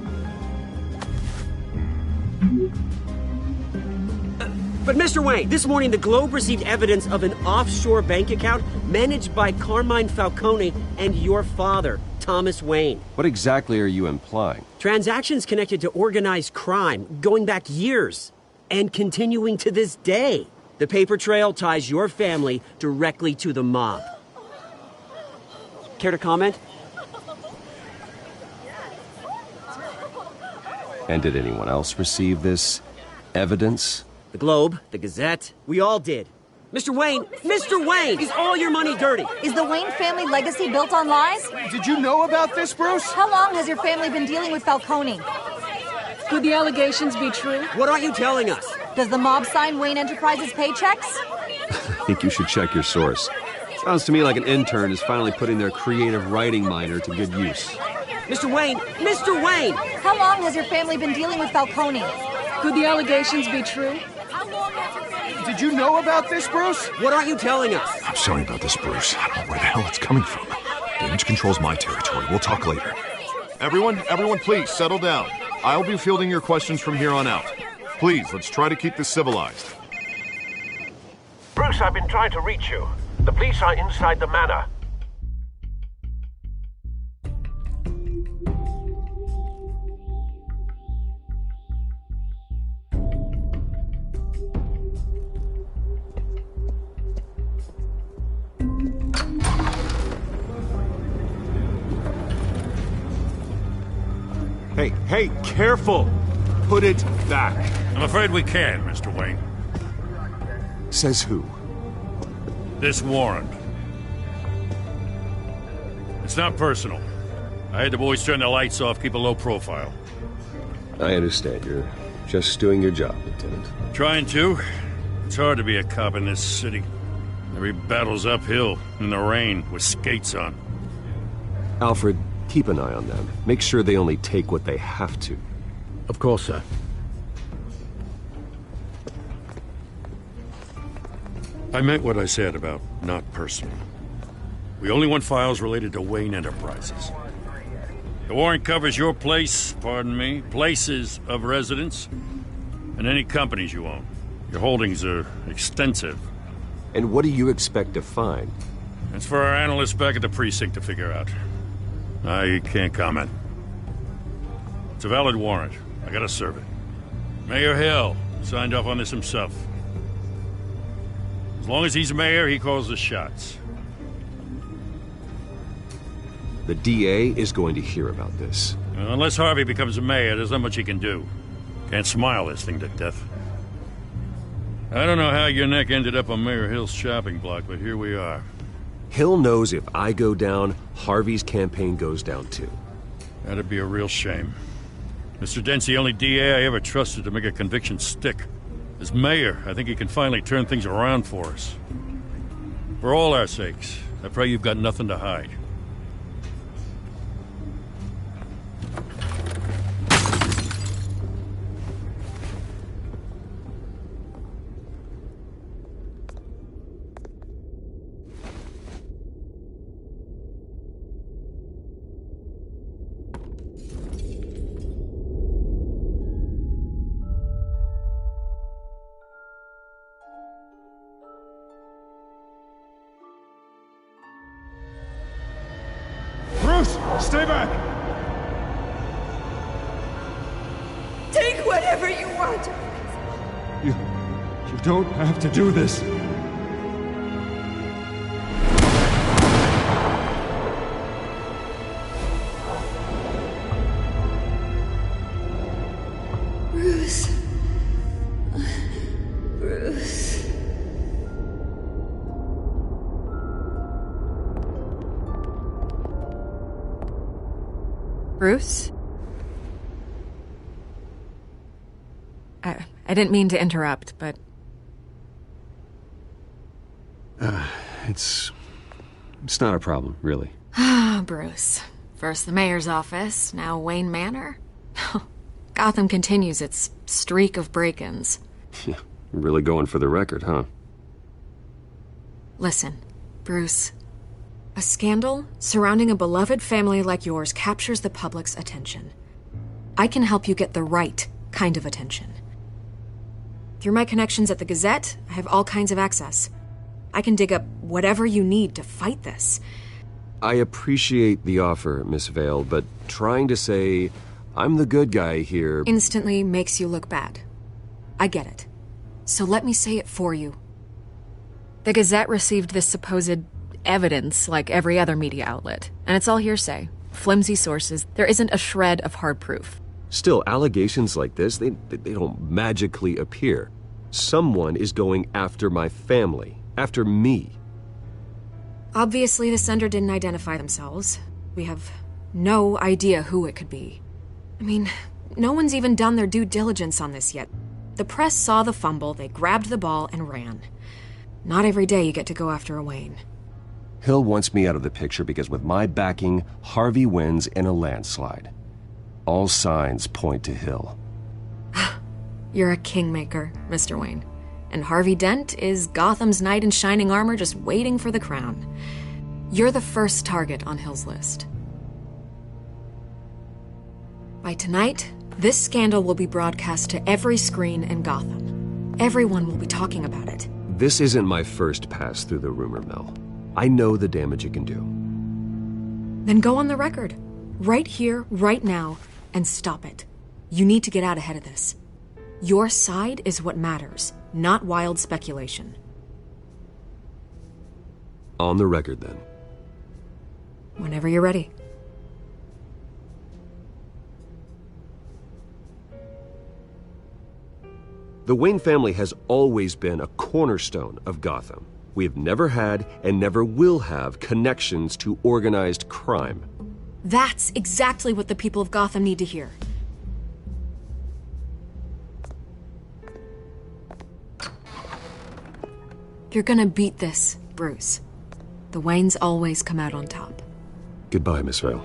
But Mr. Wayne, this morning the Globe received evidence of an offshore bank account managed by Carmine Falcone and your father, Thomas Wayne. What exactly are you implying? Transactions connected to organized crime, going back years, and continuing to this day. The paper trail ties your family directly to the mob. Care to comment? And did anyone else receive this evidence? The Globe, the Gazette, we all did. Mr. Wayne, is all your money dirty? Is the Wayne family legacy built on lies? Did you know about this, Bruce? How long has your family been dealing with Falcone? Could the allegations be true? What aren't you telling us? Does the mob sign Wayne Enterprises paychecks? I think you should check your source. Sounds to me like an intern is finally putting their creative writing minor to good use. Mr. Wayne! How long has your family been dealing with Falcone? Could the allegations be true? Did you know about this, Bruce? What aren't you telling us? I'm sorry about this, Bruce. I don't know where the hell it's coming from. Damage control's my territory. We'll talk later. Everyone, please settle down. I'll be fielding your questions from here on out. Please, let's try to keep this civilized. Bruce, I've been trying to reach you. The police are inside the manor. Hey, careful! Put it back. I'm afraid we can't, Mr. Wayne. Says who? This warrant. It's not personal. I had the boys turn the lights off, keep a low profile. I understand. You're just doing your job, Lieutenant. Trying to. It's hard to be a cop in this city. Every battle's uphill, in the rain, with skates on. Alfred, keep an eye on them. Make sure they only take what they have to. Of course, sir. I meant what I said about not personal. We only want files related to Wayne Enterprises. The warrant covers your place, pardon me, places of residence, and any companies you own. Your holdings are extensive. And what do you expect to find? It's for our analysts back at the precinct to figure out. I can't comment. It's a valid warrant. I gotta serve it. Mayor Hill signed off on this himself. As long as he's mayor, he calls the shots. The DA is going to hear about this. Unless Harvey becomes a mayor, there's not much he can do. Can't smile this thing to death. I don't know how your neck ended up on Mayor Hill's shopping block, but here we are. Hill knows if I go down, Harvey's campaign goes down too. That'd be a real shame. Mr. Dent's the only DA I ever trusted to make a conviction stick. As mayor, I think he can finally turn things around for us. For all our sakes, I pray you've got nothing to hide. Stay back! Take whatever you want. You don't have to do this. Bruce. Bruce. Bruce? I didn't mean to interrupt, but... It's not a problem, really. Ah, Bruce. First the mayor's office, now Wayne Manor. Gotham continues its streak of break-ins. Yeah, really going for the record, huh? Listen, Bruce. A scandal surrounding a beloved family like yours captures the public's attention. I can help you get the right kind of attention. Through my connections at the Gazette, I have all kinds of access. I can dig up whatever you need to fight this. I appreciate the offer, Miss Vale, but trying to say I'm the good guy here instantly makes you look bad. I get it. So let me say it for you. The Gazette received this supposed evidence like every other media outlet, and it's all hearsay. Flimsy sources. There isn't a shred of hard proof. Still, allegations like this, they don't magically appear. Someone is going after my family, after me. Obviously, the sender didn't identify themselves. We have no idea who it could be. I mean, no one's even done their due diligence on this yet. The press saw the fumble, they grabbed the ball and ran. Not every day you get to go after a Wayne. Hill wants me out of the picture because with my backing, Harvey wins in a landslide. All signs point to Hill. You're a kingmaker, Mr. Wayne. And Harvey Dent is Gotham's knight in shining armor just waiting for the crown. You're the first target on Hill's list. By tonight, This scandal will be broadcast to every screen in Gotham. Everyone will be talking about it. This isn't my first pass through the rumor mill. I know the damage it can do. Then go on the record. Right here, right now, and stop it. You need to get out ahead of this. Your side is what matters, not wild speculation. On the record, then. Whenever you're ready. The Wayne family has always been a cornerstone of Gotham. We have never had and never will have connections to organized crime. That's exactly what the people of Gotham need to hear. You're gonna beat this, Bruce. The Waynes always come out on top. Goodbye, Miss Vale.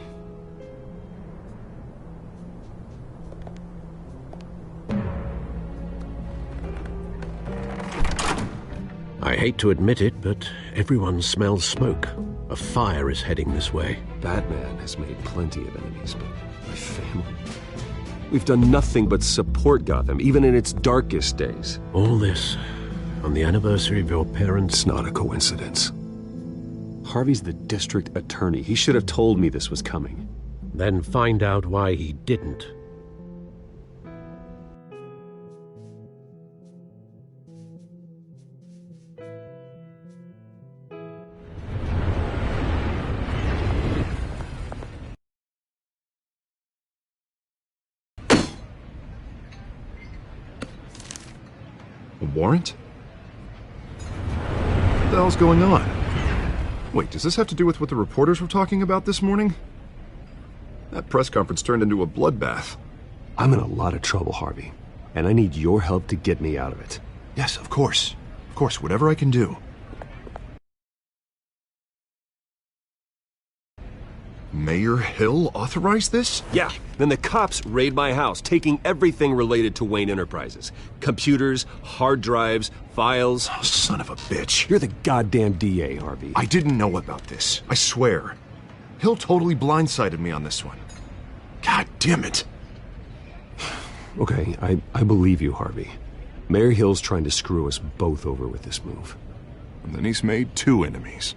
I hate to admit it, but everyone smells smoke. A fire is heading this way. Batman has made plenty of enemies, but my family... We've done nothing but support Gotham, even in its darkest days. All this on the anniversary of your parents'... It's not a coincidence. Harvey's the district attorney. He should have told me this was coming. Then find out why he didn't. A warrant? What the hell's going on? Wait, does this have to do with what the reporters were talking about this morning? That press conference turned into a bloodbath. I'm in a lot of trouble, Harvey, and I need your help to get me out of it. Yes, of course. Of course, whatever I can do. Mayor Hill authorized this? Yeah, then the cops raid my house, taking everything related to Wayne Enterprises. Computers, hard drives, files. Oh, son of a bitch. You're the goddamn DA, Harvey. I didn't know about this. I swear. Hill totally blindsided me on this one. God damn it. Okay, I believe you, Harvey. Mayor Hill's trying to screw us both over with this move. And then he's made 2 enemies.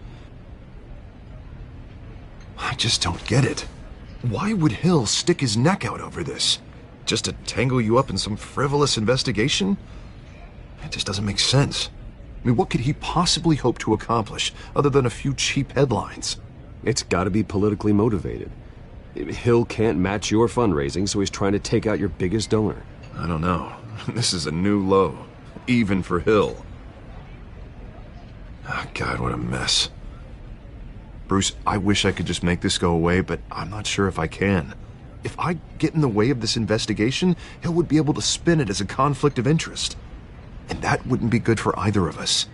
I just don't get it. Why would Hill stick his neck out over this? Just to tangle you up in some frivolous investigation? It just doesn't make sense. I mean, what could he possibly hope to accomplish other than a few cheap headlines? It's gotta be politically motivated. Hill can't match your fundraising, so he's trying to take out your biggest donor. I don't know. This is a new low. Even for Hill. Oh, God, what a mess. Bruce, I wish I could just make this go away, but I'm not sure if I can. If I get in the way of this investigation, Hill would be able to spin it as a conflict of interest. And that wouldn't be good for either of us.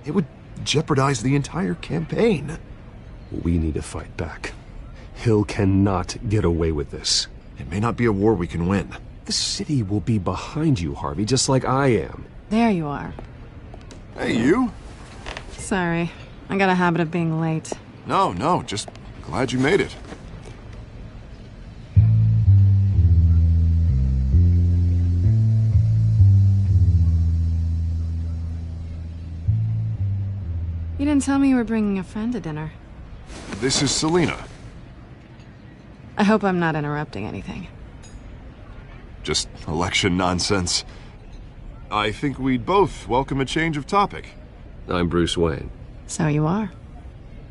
It would jeopardize the entire campaign. We need to fight back. Hill cannot get away with this. It may not be a war we can win. The city will be behind you, Harvey, just like I am. There you are. Hey, you? Sorry. I got a habit of being late. No, just glad you made it. You didn't tell me you were bringing a friend to dinner. This is Selina. I hope I'm not interrupting anything. Just election nonsense. I think we'd both welcome a change of topic. I'm Bruce Wayne. So you are.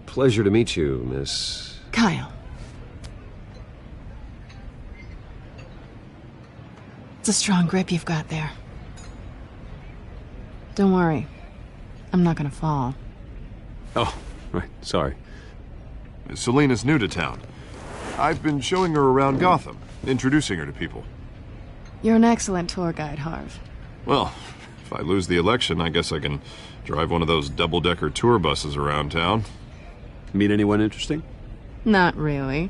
Pleasure to meet you, Miss... Kyle. It's a strong grip you've got there. Don't worry. I'm not gonna fall. Oh, right, sorry. Selina's new to town. I've been showing her around Gotham, introducing her to people. You're an excellent tour guide, Harv. Well, if I lose the election, I guess I can drive one of those double-decker tour buses around town. Meet anyone interesting? Not really.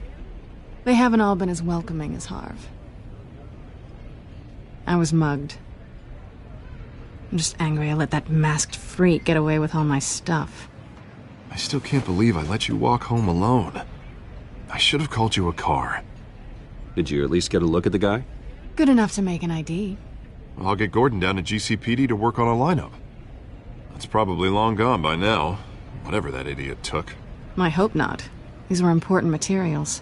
They haven't all been as welcoming as Harv. I was mugged. I'm just angry I let that masked freak get away with all my stuff. I still can't believe I let you walk home alone. I should have called you a car. Did you at least get a look at the guy? Good enough to make an ID. I'll get Gordon down to GCPD to work on a lineup. That's probably long gone by now, whatever that idiot took. I hope not. These were important materials.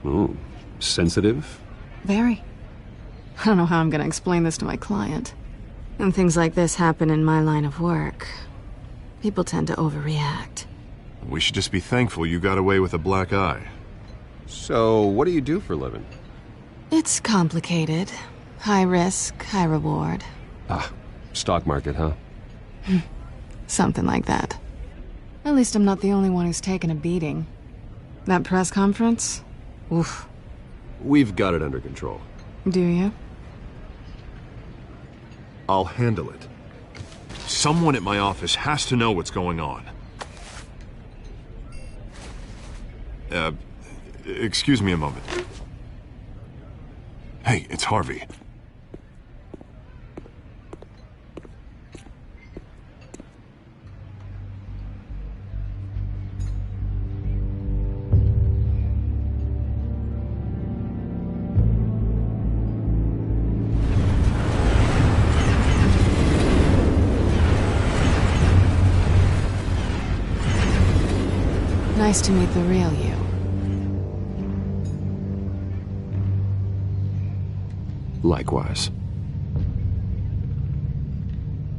Ooh, sensitive? Very. I don't know how I'm gonna explain this to my client. When things like this happen in my line of work, people tend to overreact. We should just be thankful you got away with a black eye. So, what do you do for a living? It's complicated. High risk, high reward. Ah, stock market, huh? Something like that. At least I'm not the only one who's taken a beating. That press conference? Oof. We've got it under control. Do you? I'll handle it. Someone at my office has to know what's going on. Excuse me a moment. Hey, it's Harvey. Nice to meet the real you. Likewise.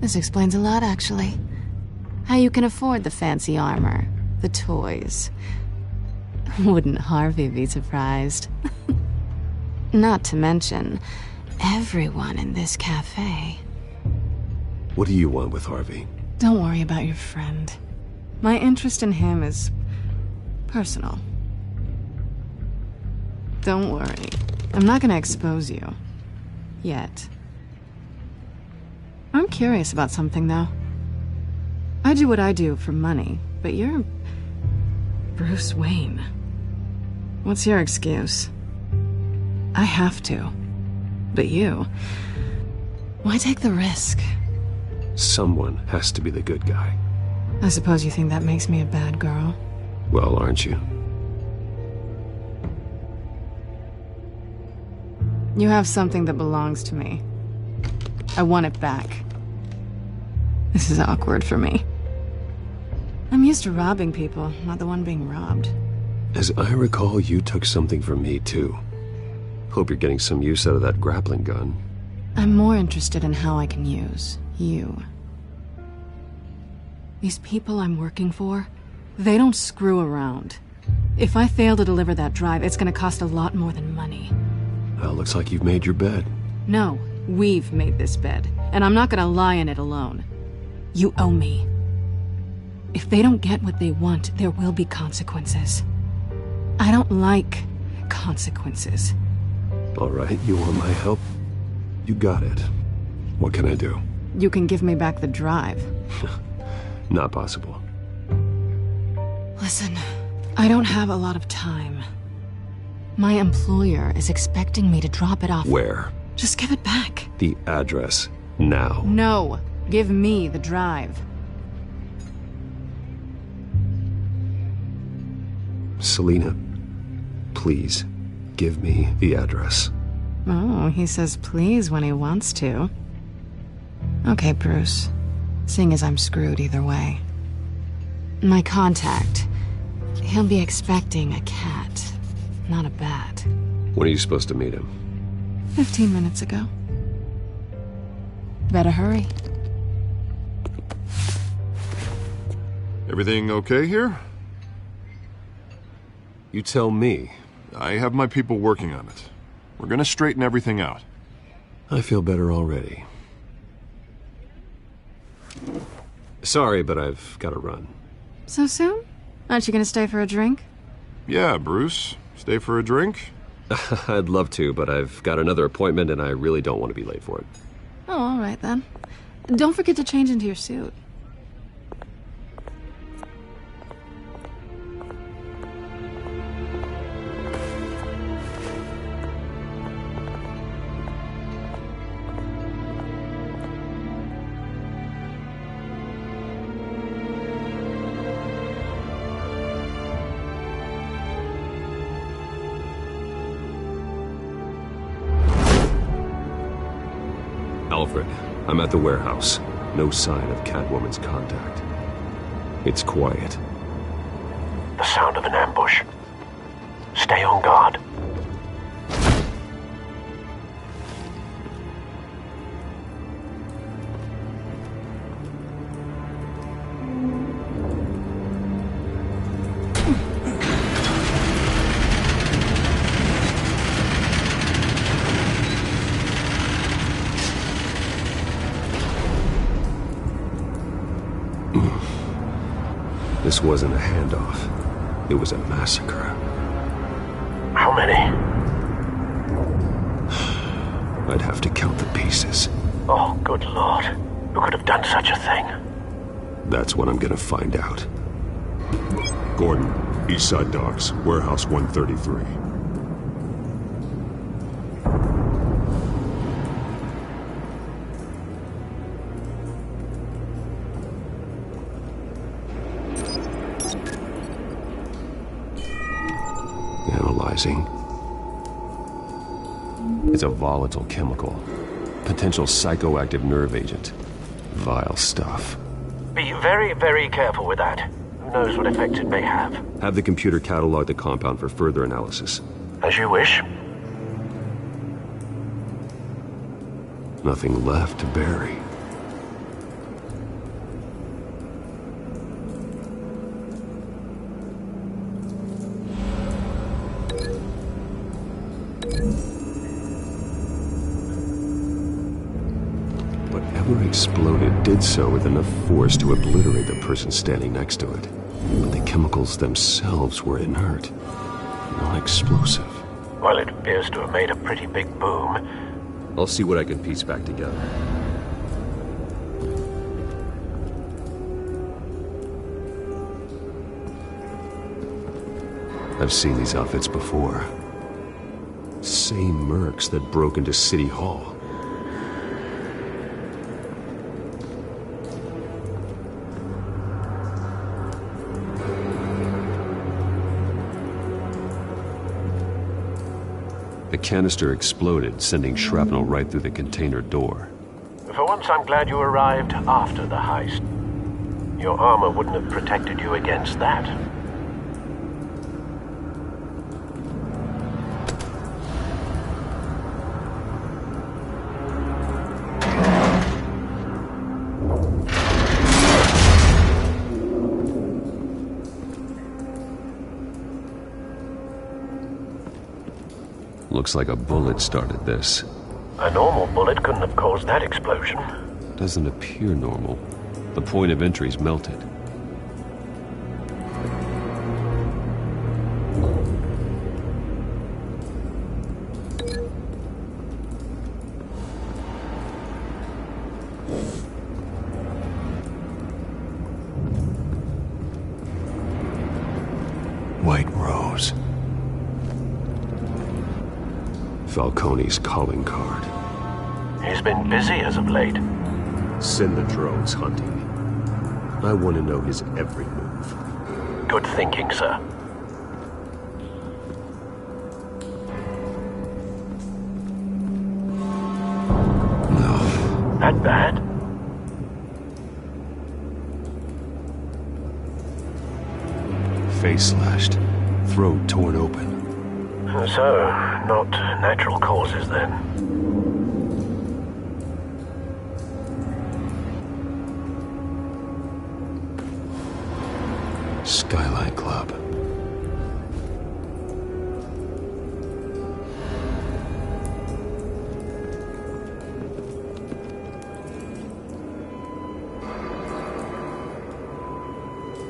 This explains a lot, actually. How you can afford the fancy armor, the toys. Wouldn't Harvey be surprised? Not to mention, everyone in this cafe. What do you want with Harvey? Don't worry about your friend. My interest in him is personal. Don't worry. I'm not gonna expose you. Yet. I'm curious about something, though. I do what I do for money, but you're Bruce Wayne. What's your excuse? I have to. But you... why take the risk? Someone has to be the good guy. I suppose you think that makes me a bad girl? Well, aren't you? You have something that belongs to me. I want it back. This is awkward for me. I'm used to robbing people, not the one being robbed. As I recall, you took something from me, too. Hope you're getting some use out of that grappling gun. I'm more interested in how I can use you. These people I'm working for, they don't screw around. If I fail to deliver that drive, it's gonna cost a lot more than money. Well, looks like you've made your bed. No, we've made this bed, and I'm not gonna lie in it alone. You owe me. If they don't get what they want, there will be consequences. I don't like consequences. All right, you want my help? You got it. What can I do? You can give me back the drive. Not possible. Listen, I don't have a lot of time. My employer is expecting me to drop it off. Where? Just give it back. The address, now. No, give me the drive. Selina, please, give me the address. Oh, he says please when he wants to. Okay, Bruce. Seeing as I'm screwed either way. My contact, he'll be expecting a cat, not a bat. When are you supposed to meet him? 15 minutes ago. Better hurry. Everything okay here? You tell me. I have my people working on it. We're gonna straighten everything out. I feel better already. Sorry, but I've got to run. So soon? Aren't you gonna stay for a drink? Yeah, Bruce. Stay for a drink? I'd love to, but I've got another appointment and I really don't want to be late for it. Oh, all right then. Don't forget to change into your suit. Alfred, I'm at the warehouse. No sign of Catwoman's contact. It's quiet. The sound of an ambush. Stay on guard. This wasn't a handoff. It was a massacre. How many? I'd have to count the pieces. Oh, good Lord. Who could have done such a thing? That's what I'm gonna find out. Gordon, Eastside Docks, Warehouse 133. Analyzing. It's a volatile chemical. Potential psychoactive nerve agent. Vile stuff. Be very, very careful with that. Who knows what effects it may have. Have the computer catalog the compound for further analysis. As you wish. Nothing left to bury. Whatever exploded did so with enough force to obliterate the person standing next to it. But the chemicals themselves were inert, non-explosive. Well, it appears to have made a pretty big boom. I'll see what I can piece back together. I've seen these outfits before. Same mercs that broke into City Hall. The canister exploded, sending shrapnel right through the container door. For once, I'm glad you arrived after the heist. Your armor wouldn't have protected you against that. Looks like a bullet started this. A normal bullet couldn't have caused that explosion. Doesn't appear normal. The point of entry's melted. White Rose. Falcone's calling card. He's been busy as of late. Send the drones hunting. I want to know his every move. Good thinking, sir. No. That bad? Face slashed. Throat torn open. So, not natural causes then. Skyline Club.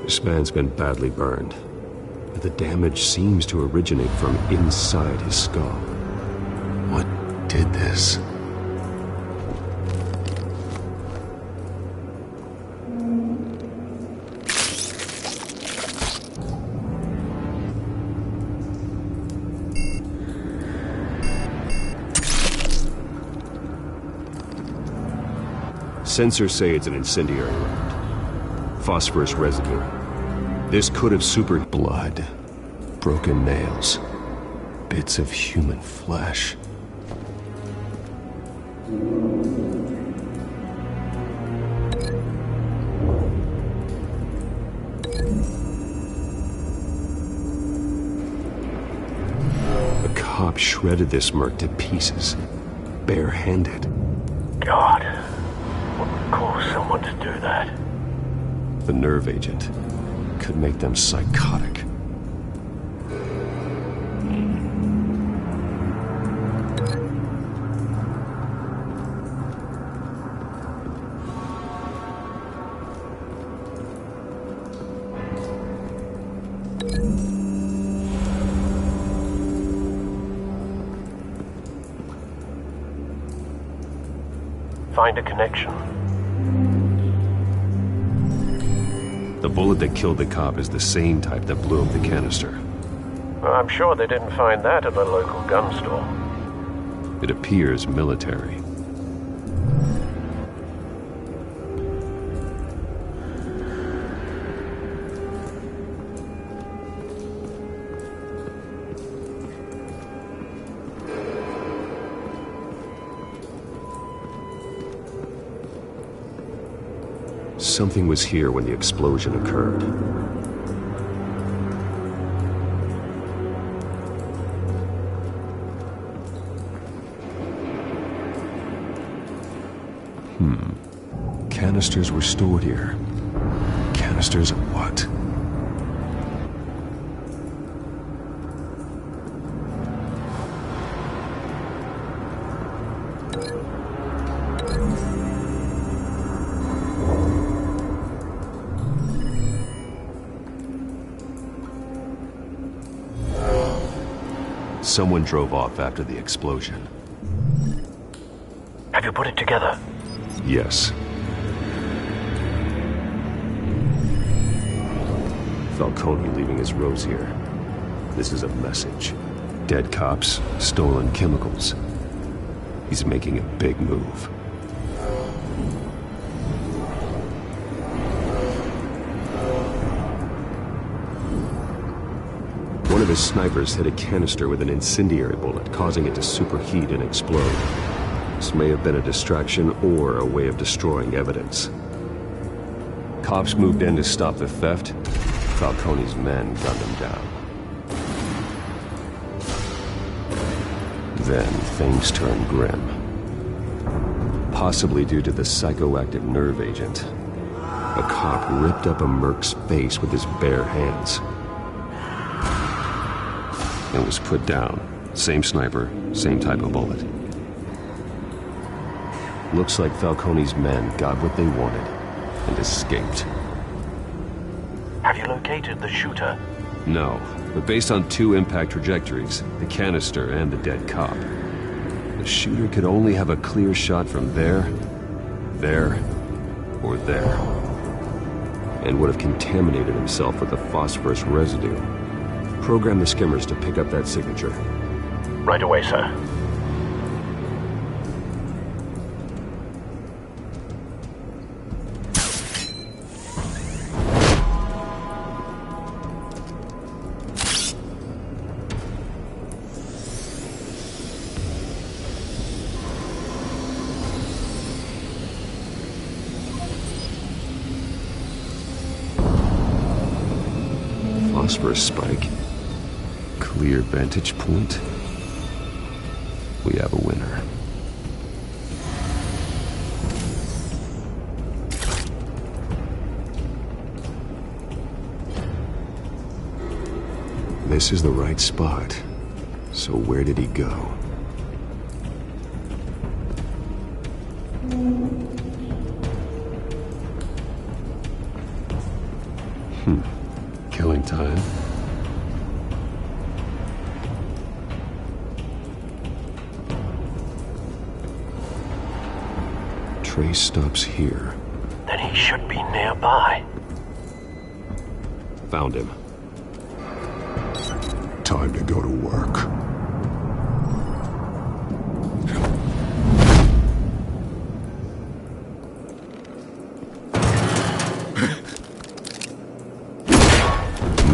This man's been badly burned. The damage seems to originate from inside his skull. What did this? Sensors say it's an incendiary round. Phosphorus residue. This could have blood, broken nails, bits of human flesh. shredded this merc to pieces, barehanded. God, what would cause someone to do that? The nerve agent could make them psychotic. Find a connection. The bullet that killed the cop is the same type that blew up the canister. Well, I'm sure they didn't find that at the local gun store. It appears military. Something was here when the explosion occurred. Canisters were stored here. Canisters of what? Someone drove off after the explosion. Have you put it together? Yes. Falcone leaving his rose here. This is a message. Dead cops, stolen chemicals. He's making a big move. One of his snipers hit a canister with an incendiary bullet, causing it to superheat and explode. This may have been a distraction or a way of destroying evidence. Cops moved in to stop the theft. Falcone's men gunned him down. Then things turned grim. Possibly due to the psychoactive nerve agent. A cop ripped up a merc's face with his bare hands. And was put down. Same sniper, same type of bullet. Looks like Falcone's men got what they wanted and escaped. Have you located the shooter? No, but based on two impact trajectories, the canister and the dead cop, the shooter could only have a clear shot from there, or there, and would have contaminated himself with the phosphorus residue. Program the skimmers to pick up that signature. Right away, sir. Phosphorus spike. Clear vantage point. We have a winner. This is the right spot. So where did he go? Killing time. Trace stops here. Then he should be nearby. Found him. Time to go to work.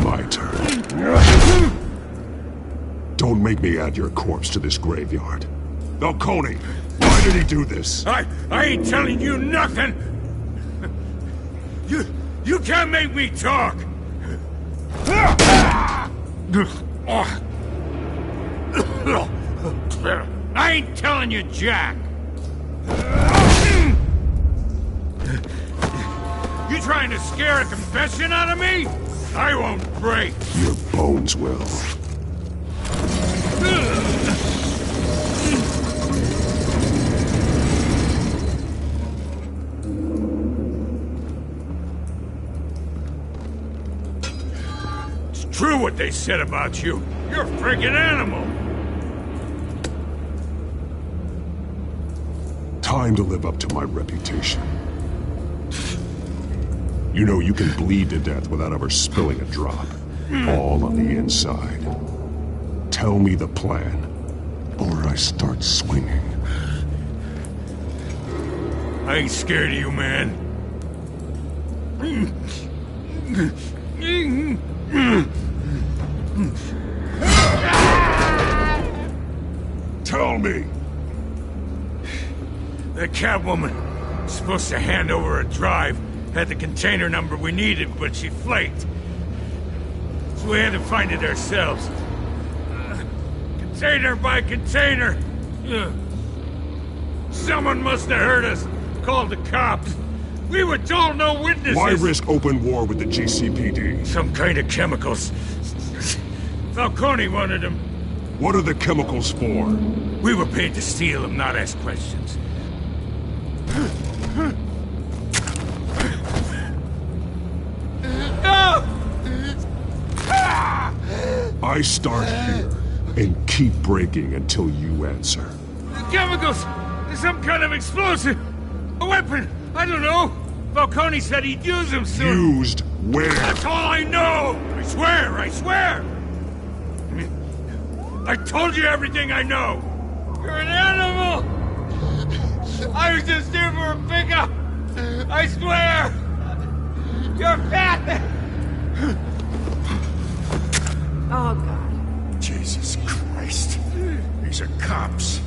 My turn. Don't make me add your corpse to this graveyard. Falcone, why did he do this? I ain't telling you nothing! You can't make me talk! I ain't telling you, Jack. You trying to scare a confession out of me? I won't break. Your bones will. It's true what they said about you. You're a friggin' animal. Time to live up to my reputation. You know you can bleed to death without ever spilling a drop. All on the inside. Tell me the plan, or I start swinging. I ain't scared of you, man. Tell me! The Catwoman was supposed to hand over a drive. Had the container number we needed, but she flaked. So we had to find it ourselves. Container by container. Someone must have heard us. Called the cops. We were told no witnesses. Why risk open war with the GCPD? Some kind of chemicals. Falcone wanted them. What are the chemicals for? We were paid to steal them, not ask questions. I start here and keep breaking until you answer. The chemicals! Some kind of explosive! A weapon! I don't know! Falcone said he'd use them soon. Used where? That's all I know! I swear! I swear! I told you everything I know! You're an animal! I was just here for a pickup! I swear! You're fat! Oh, God. Jesus Christ. These are cops.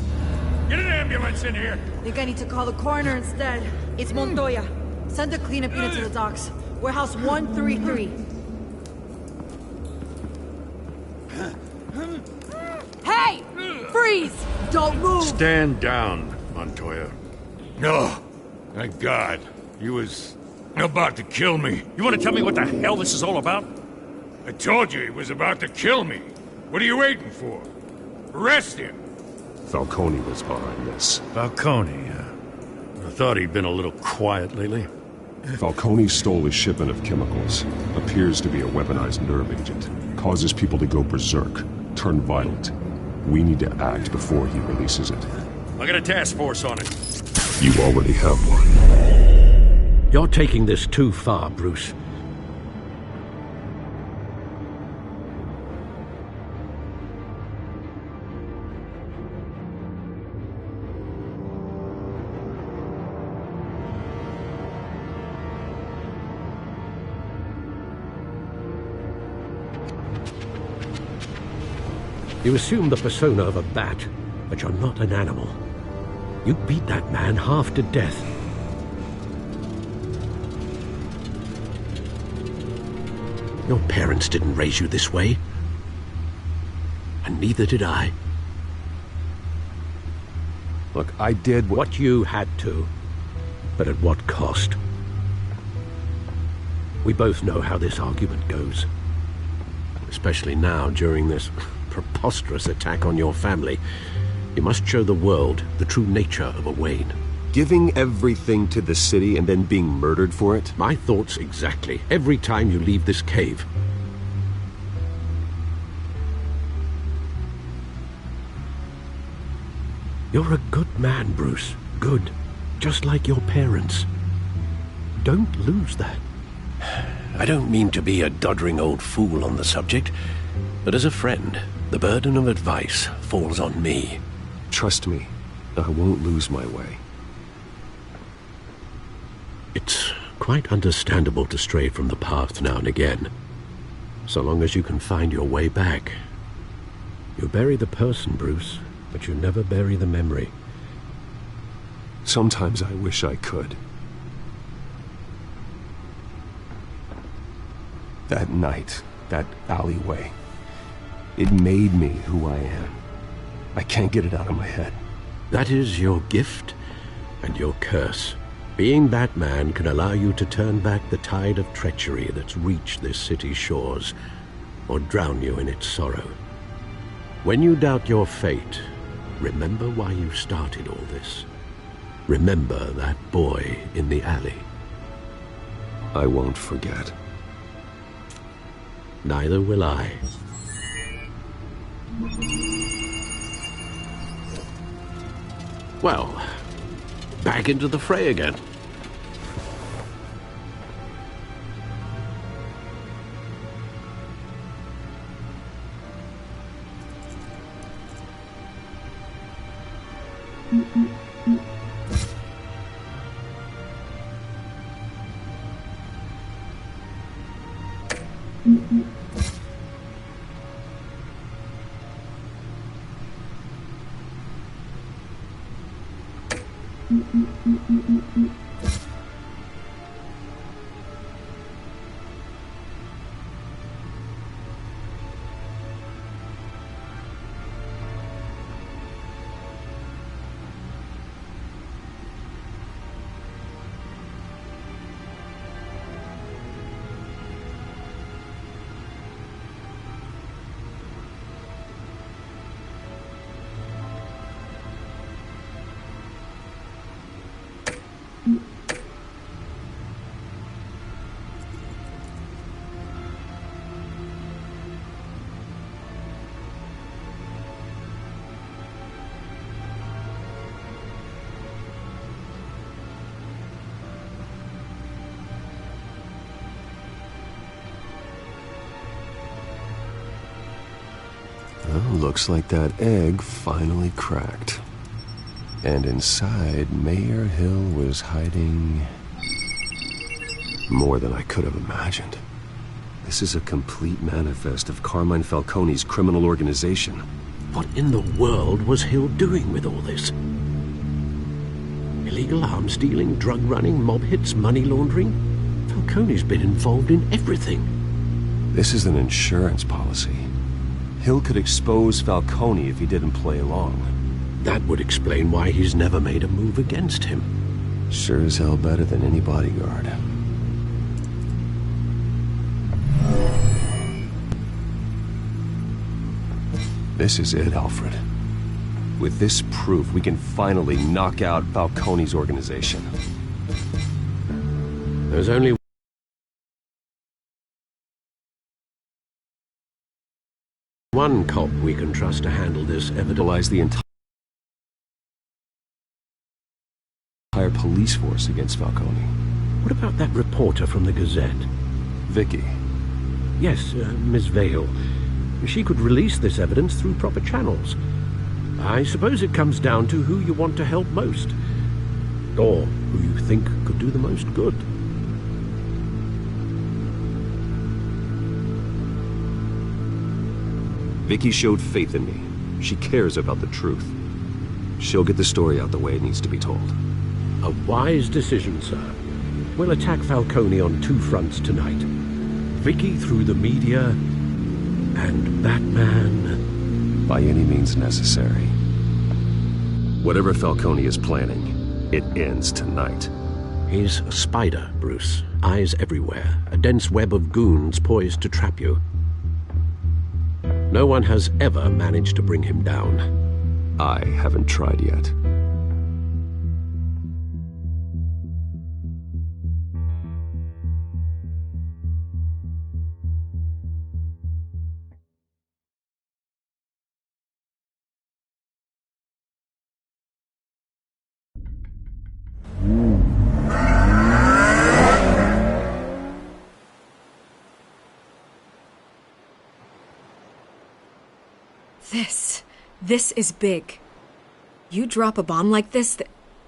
Get an ambulance in here! Think I need to call the coroner instead. It's Montoya. Send a cleanup unit to the docks. Warehouse 133. Hey! Freeze! Don't move! Stand down, Montoya. No. Thank God. He was about to kill me. You want to tell me what the hell this is all about? I told you he was about to kill me. What are you waiting for? Arrest him. Falcone was behind this. Falcone, I thought he'd been a little quiet lately. Falcone stole a shipment of chemicals. Appears to be a weaponized nerve agent. Causes people to go berserk, turn violent. We need to act before he releases it. I got a task force on it. You already have one. You're taking this too far, Bruce. You assume the persona of a bat, but you're not an animal. You beat that man half to death. Your parents didn't raise you this way. And neither did I. Look, I did what you had to, but at what cost? We both know how this argument goes. Especially now, during this preposterous attack on your family. You must show the world the true nature of a Wayne. Giving everything to the city and then being murdered for it? My thoughts exactly. Every time you leave this cave. You're a good man, Bruce. Good. Just like your parents. Don't lose that. I don't mean to be a doddering old fool on the subject, but as a friend, the burden of advice falls on me. Trust me, I won't lose my way. It's quite understandable to stray from the path now and again, so long as you can find your way back. You bury the person, Bruce, but you never bury the memory. Sometimes I wish I could. That night, that alleyway, it made me who I am. I can't get it out of my head. That is your gift and your curse. Being Batman can allow you to turn back the tide of treachery that's reached this city's shores, or drown you in its sorrow. When you doubt your fate, remember why you started all this. Remember that boy in the alley. I won't forget. Neither will I. Well, back into the fray again. Looks like that egg finally cracked. And inside, Mayor Hill was hiding more than I could have imagined. This is a complete manifest of Carmine Falcone's criminal organization. What in the world was Hill doing with all this? Illegal arms dealing, drug running, mob hits, money laundering? Falcone's been involved in everything. This is an insurance policy. Hill could expose Falcone if he didn't play along. That would explain why he's never made a move against him. Sure as hell better than any bodyguard. This is it, Alfred. With this proof, we can finally knock out Falcone's organization. There's only one cop we can trust to handle this evidence. The entire police force against Falcone. What about that reporter from the Gazette? Vicky. Yes, Miss Vale. She could release this evidence through proper channels. I suppose it comes down to who you want to help most. Or who you think could do the most good. Vicky showed faith in me. She cares about the truth. She'll get the story out the way it needs to be told. A wise decision, sir. We'll attack Falcone on two fronts tonight. Vicky through the media, and Batman... by any means necessary. Whatever Falcone is planning, it ends tonight. He's a spider, Bruce. Eyes everywhere. A dense web of goons poised to trap you. No one has ever managed to bring him down. I haven't tried yet. This is big. You drop a bomb like this,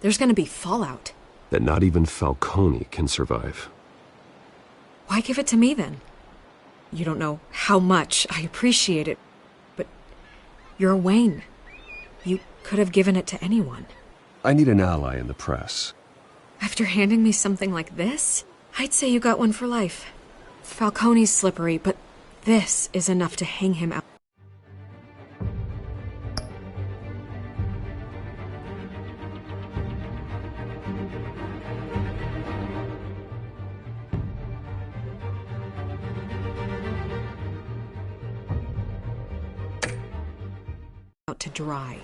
there's gonna be fallout. That not even Falcone can survive. Why give it to me, then? You don't know how much I appreciate it, but you're Wayne. You could have given it to anyone. I need an ally in the press. After handing me something like this, I'd say you got one for life. Falcone's slippery, but this is enough to hang him out. out to dry.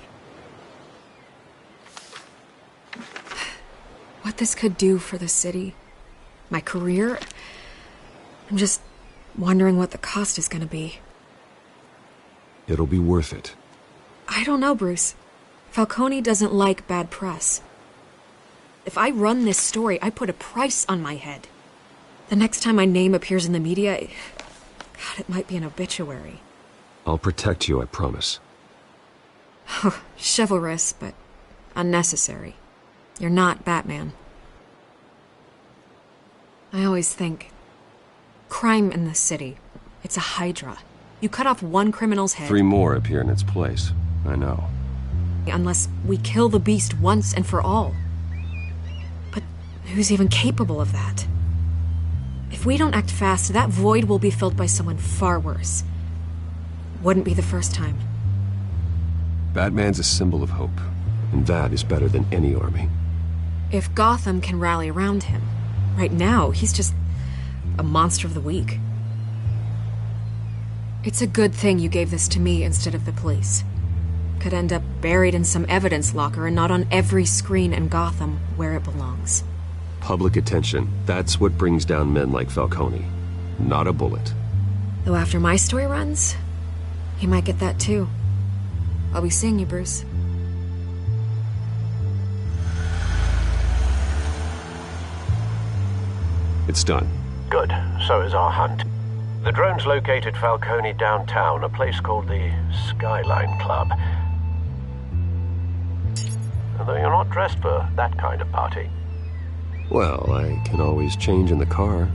What this could do for the city, my career, I'm just wondering what the cost is going to be. It'll be worth it. I don't know, Bruce. Falcone doesn't like bad press. If I run this story, I put a price on my head. The next time my name appears in the media, God, it might be an obituary. I'll protect you, I promise. Chivalrous, but unnecessary. You're not Batman. I always think, crime in the city, it's a hydra. You cut off one criminal's head... 3 more appear in its place. I know. Unless we kill the beast once and for all. But who's even capable of that? If we don't act fast, that void will be filled by someone far worse. Wouldn't be the first time. Batman's a symbol of hope, and that is better than any army. If Gotham can rally around him, right now he's just a monster of the week. It's a good thing you gave this to me instead of the police. Could end up buried in some evidence locker and not on every screen in Gotham where it belongs. Public attention, that's what brings down men like Falcone. Not a bullet. Though after my story runs, he might get that too. I'll be seeing you, Bruce. It's done. Good. So is our hunt. The drones located Falcone downtown, a place called the Skyline Club. Although you're not dressed for that kind of party. Well, I can always change in the car.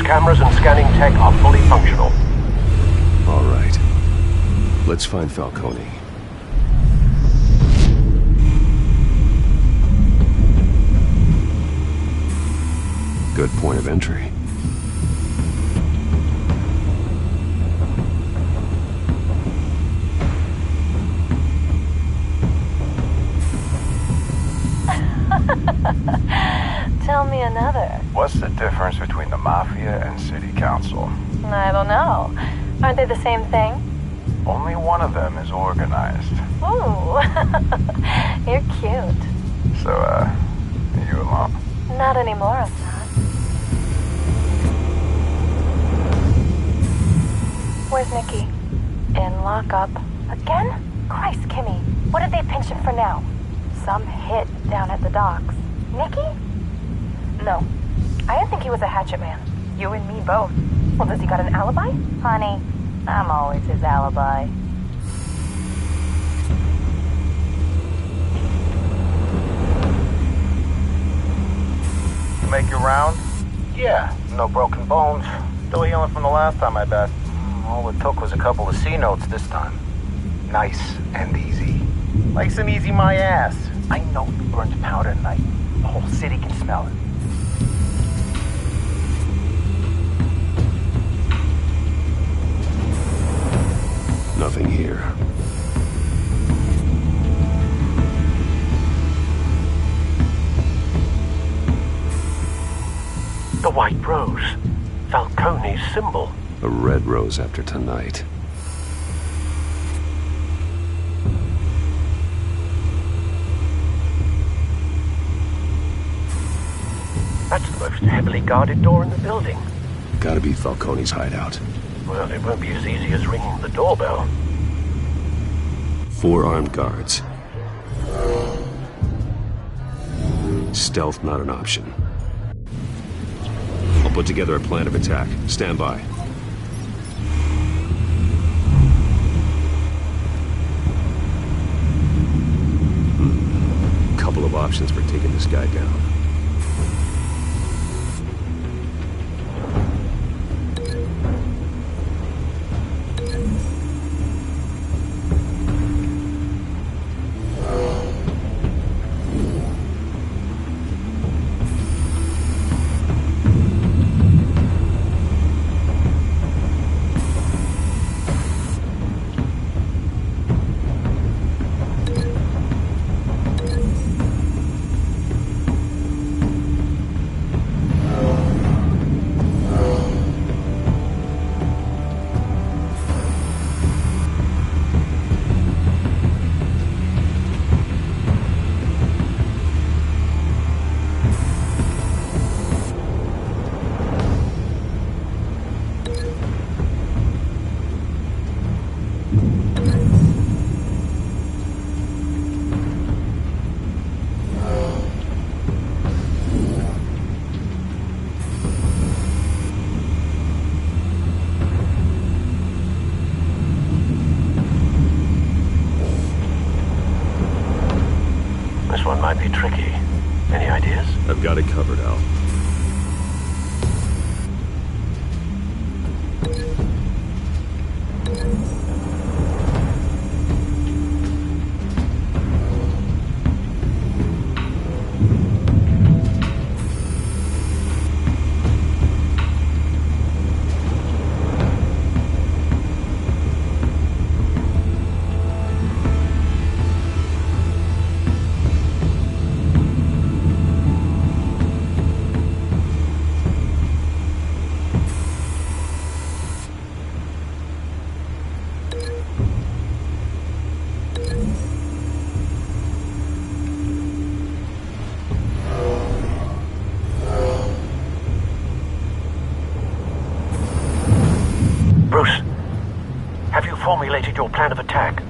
Cameras and scanning tech are fully functional. All right. Let's find Falcone. Good point of entry. Tell me another. What's the difference between the Mafia and City Council? I don't know. Aren't they the same thing? Only one of them is organized. Ooh, you're cute. So, are you alone? Not anymore, I'm not. Where's Nikki? In lockup. Again? Christ, Kimmy. What did they pinch him for now? Some hit down at the docks. Nikki? No. I didn't think he was a hatchet man. You and me both. Well, does he got an alibi? Honey, I'm always his alibi. You make your round? Yeah, no broken bones. Still healing from the last time, I bet. All it took was a couple of C notes this time. Nice and easy. Nice and easy my ass. I know you burned powder at night. The whole city can smell it. Nothing here. The white rose. Falcone's symbol. A red rose after tonight. That's the most heavily guarded door in the building. Gotta be Falcone's hideout. Well, it won't be as easy as ringing the doorbell. 4 armed guards. Stealth not an option. I'll put together a plan of attack. Stand by. Couple of options for taking this guy down. This one might be tricky. Any ideas? I've got it covered, Al. Bruce, have you formulated your plan of attack?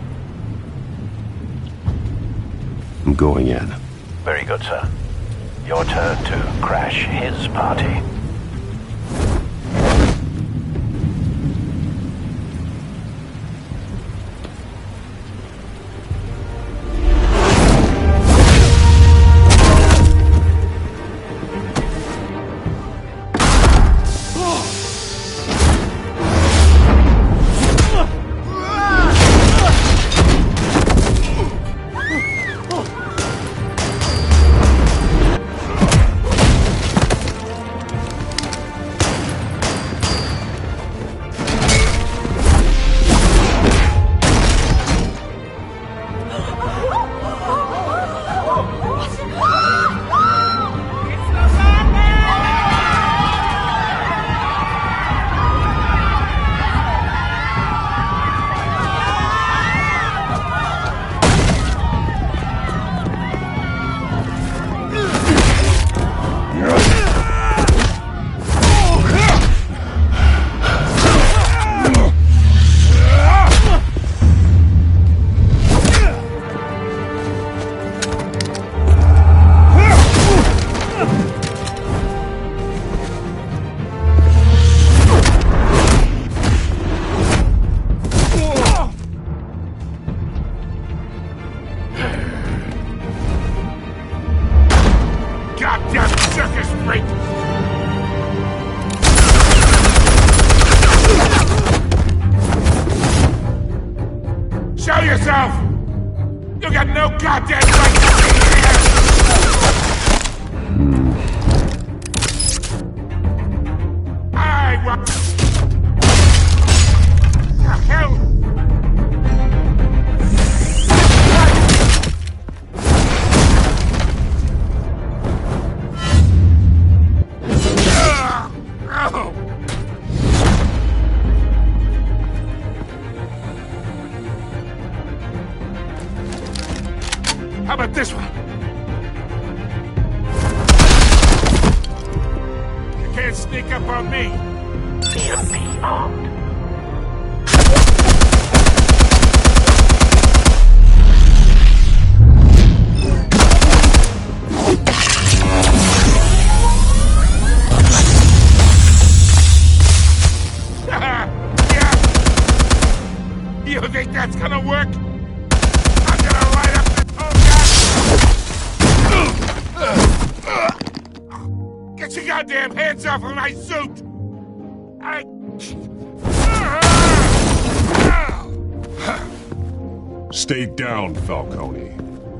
I'm going in. Very good, sir. Your turn to crash his party. Show yourself! You got no goddamn right to be here! I want... The hell? How about this one? You can't sneak up on me. EMP armed. You think that's gonna work? I'm gonna light up this whole goddamn... Get your goddamn hands off of my suit! Stay down, Falcone.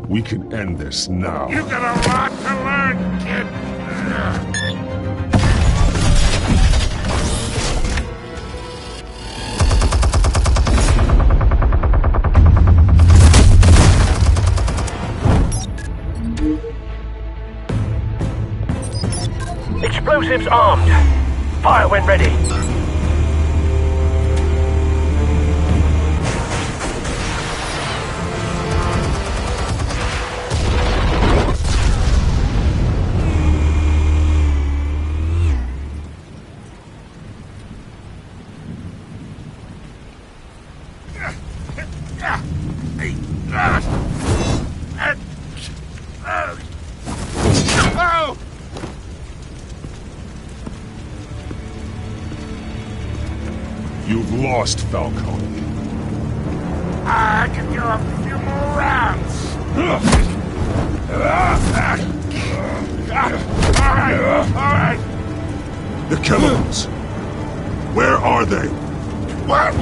We can end this now. You got a lot to learn, kid. Explosives armed. Fire when ready. You've lost, Falcone. I can go a few more rounds. All right. The chemicals. Where are they? What?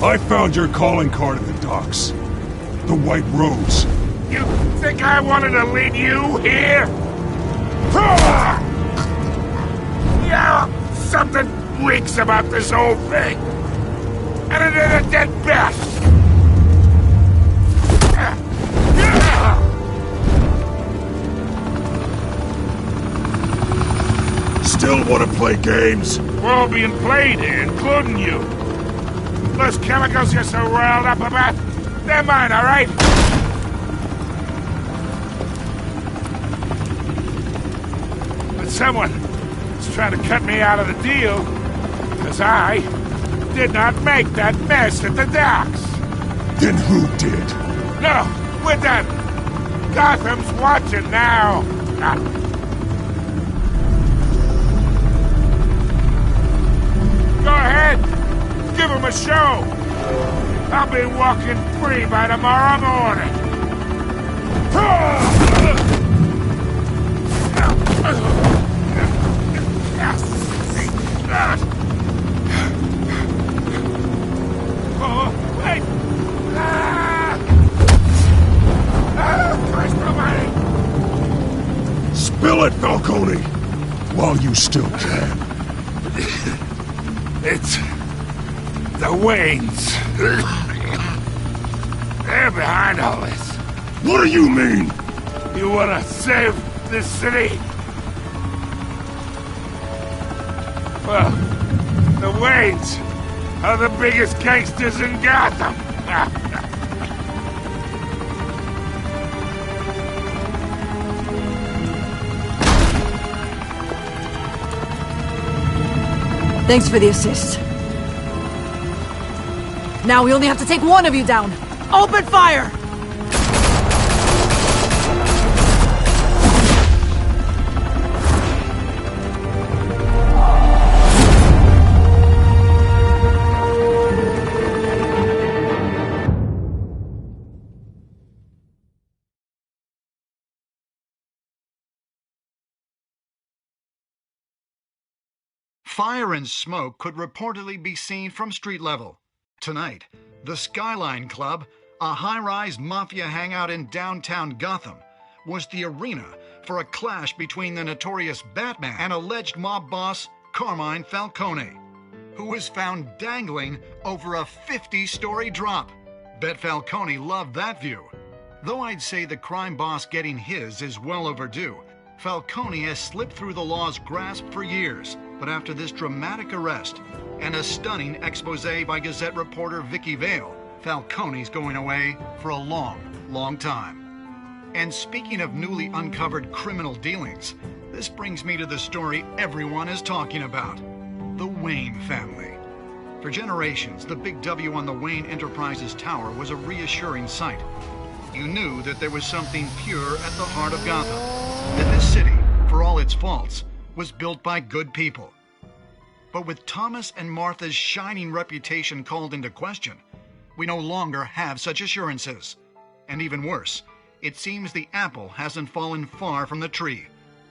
I found your calling card at the docks. The White Rose. You think I wanted to lead you here? Yeah, something reeks about this whole thing. And it is a dead best. Still want to play games? We're all being played here, including you. Those chemicals you're so riled up about, they're mine, all right? But someone is trying to cut me out of the deal, because I did not make that mess at the docks. Then who did? No, we're done. Gotham's watching now. Go ahead. Give him a show. I'll be walking free by tomorrow morning. Oh, wait! Christ almighty! Spill it, Falcone! While you still can. It's the Waynes. They're behind all this. What do you mean? You want to save this city? Well, the Waynes are the biggest gangsters in Gotham. Thanks for the assist. Now we only have to take one of you down. Open fire! Fire and smoke could reportedly be seen from street level. Tonight, the Skyline Club, a high-rise mafia hangout in downtown Gotham, was the arena for a clash between the notorious Batman and alleged mob boss Carmine Falcone, who was found dangling over a 50-story drop. Bet Falcone loved that view. Though I'd say the crime boss getting his is well overdue, Falcone has slipped through the law's grasp for years. But after this dramatic arrest and a stunning expose by Gazette reporter Vicky Vale, Falcone's going away for a long, long time. And speaking of newly uncovered criminal dealings, this brings me to the story everyone is talking about, the Wayne family. For generations, the big W on the Wayne Enterprises Tower was a reassuring sight. You knew that there was something pure at the heart of Gotham, that this city, for all its faults, was built by good people. But with Thomas and Martha's shining reputation called into question, we no longer have such assurances. And even worse, it seems the apple hasn't fallen far from the tree.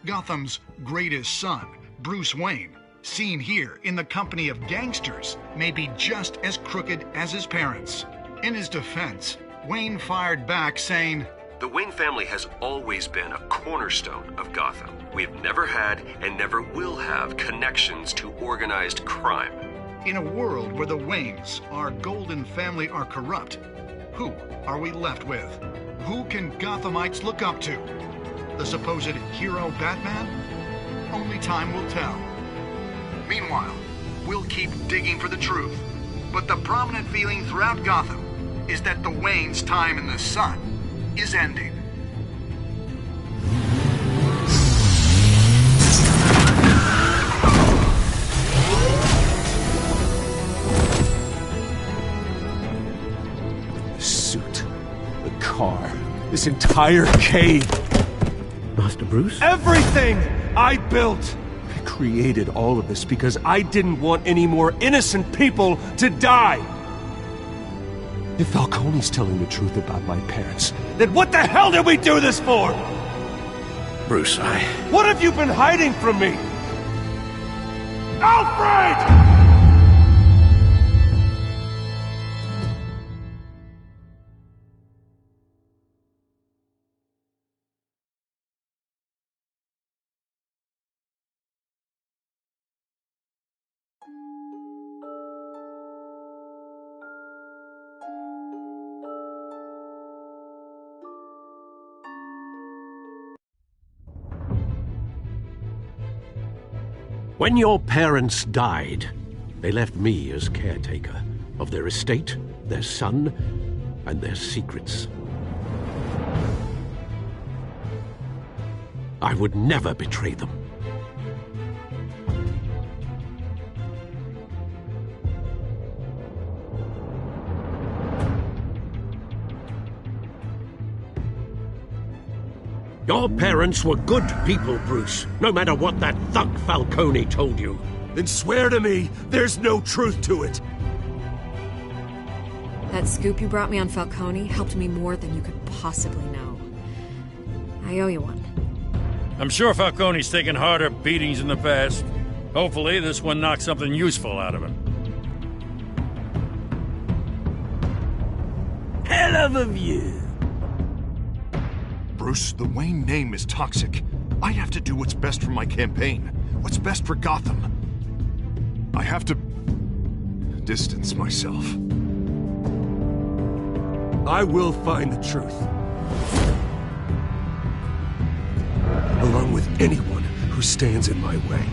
Gotham's greatest son, Bruce Wayne, seen here in the company of gangsters, may be just as crooked as his parents. In his defense, Wayne fired back saying, "The Wayne family has always been a cornerstone of Gotham. We have never had and never will have connections to organized crime." In a world where the Waynes, our golden family, are corrupt, who are we left with? Who can Gothamites look up to? The supposed hero Batman? Only time will tell. Meanwhile, we'll keep digging for the truth. But the prominent feeling throughout Gotham is that the Waynes' time in the sun is ending. The suit, the car, this entire cave. Master Bruce? Everything I built! I created all of this because I didn't want any more innocent people to die! If Falcone's telling the truth about my parents, then what the hell did we do this for? Bruce, What have you been hiding from me? Alfred! When your parents died, they left me as caretaker of their estate, their son, and their secrets. I would never betray them. Your parents were good people, Bruce, no matter what that thug Falcone told you. Then swear to me there's no truth to it. That scoop you brought me on Falcone helped me more than you could possibly know. I owe you one. I'm sure Falcone's taken harder beatings in the past. Hopefully this one knocks something useful out of him. Hell of a view. Bruce, the Wayne name is toxic. I have to do what's best for my campaign. What's best for Gotham. I have to distance myself. I will find the truth. Along with anyone who stands in my way.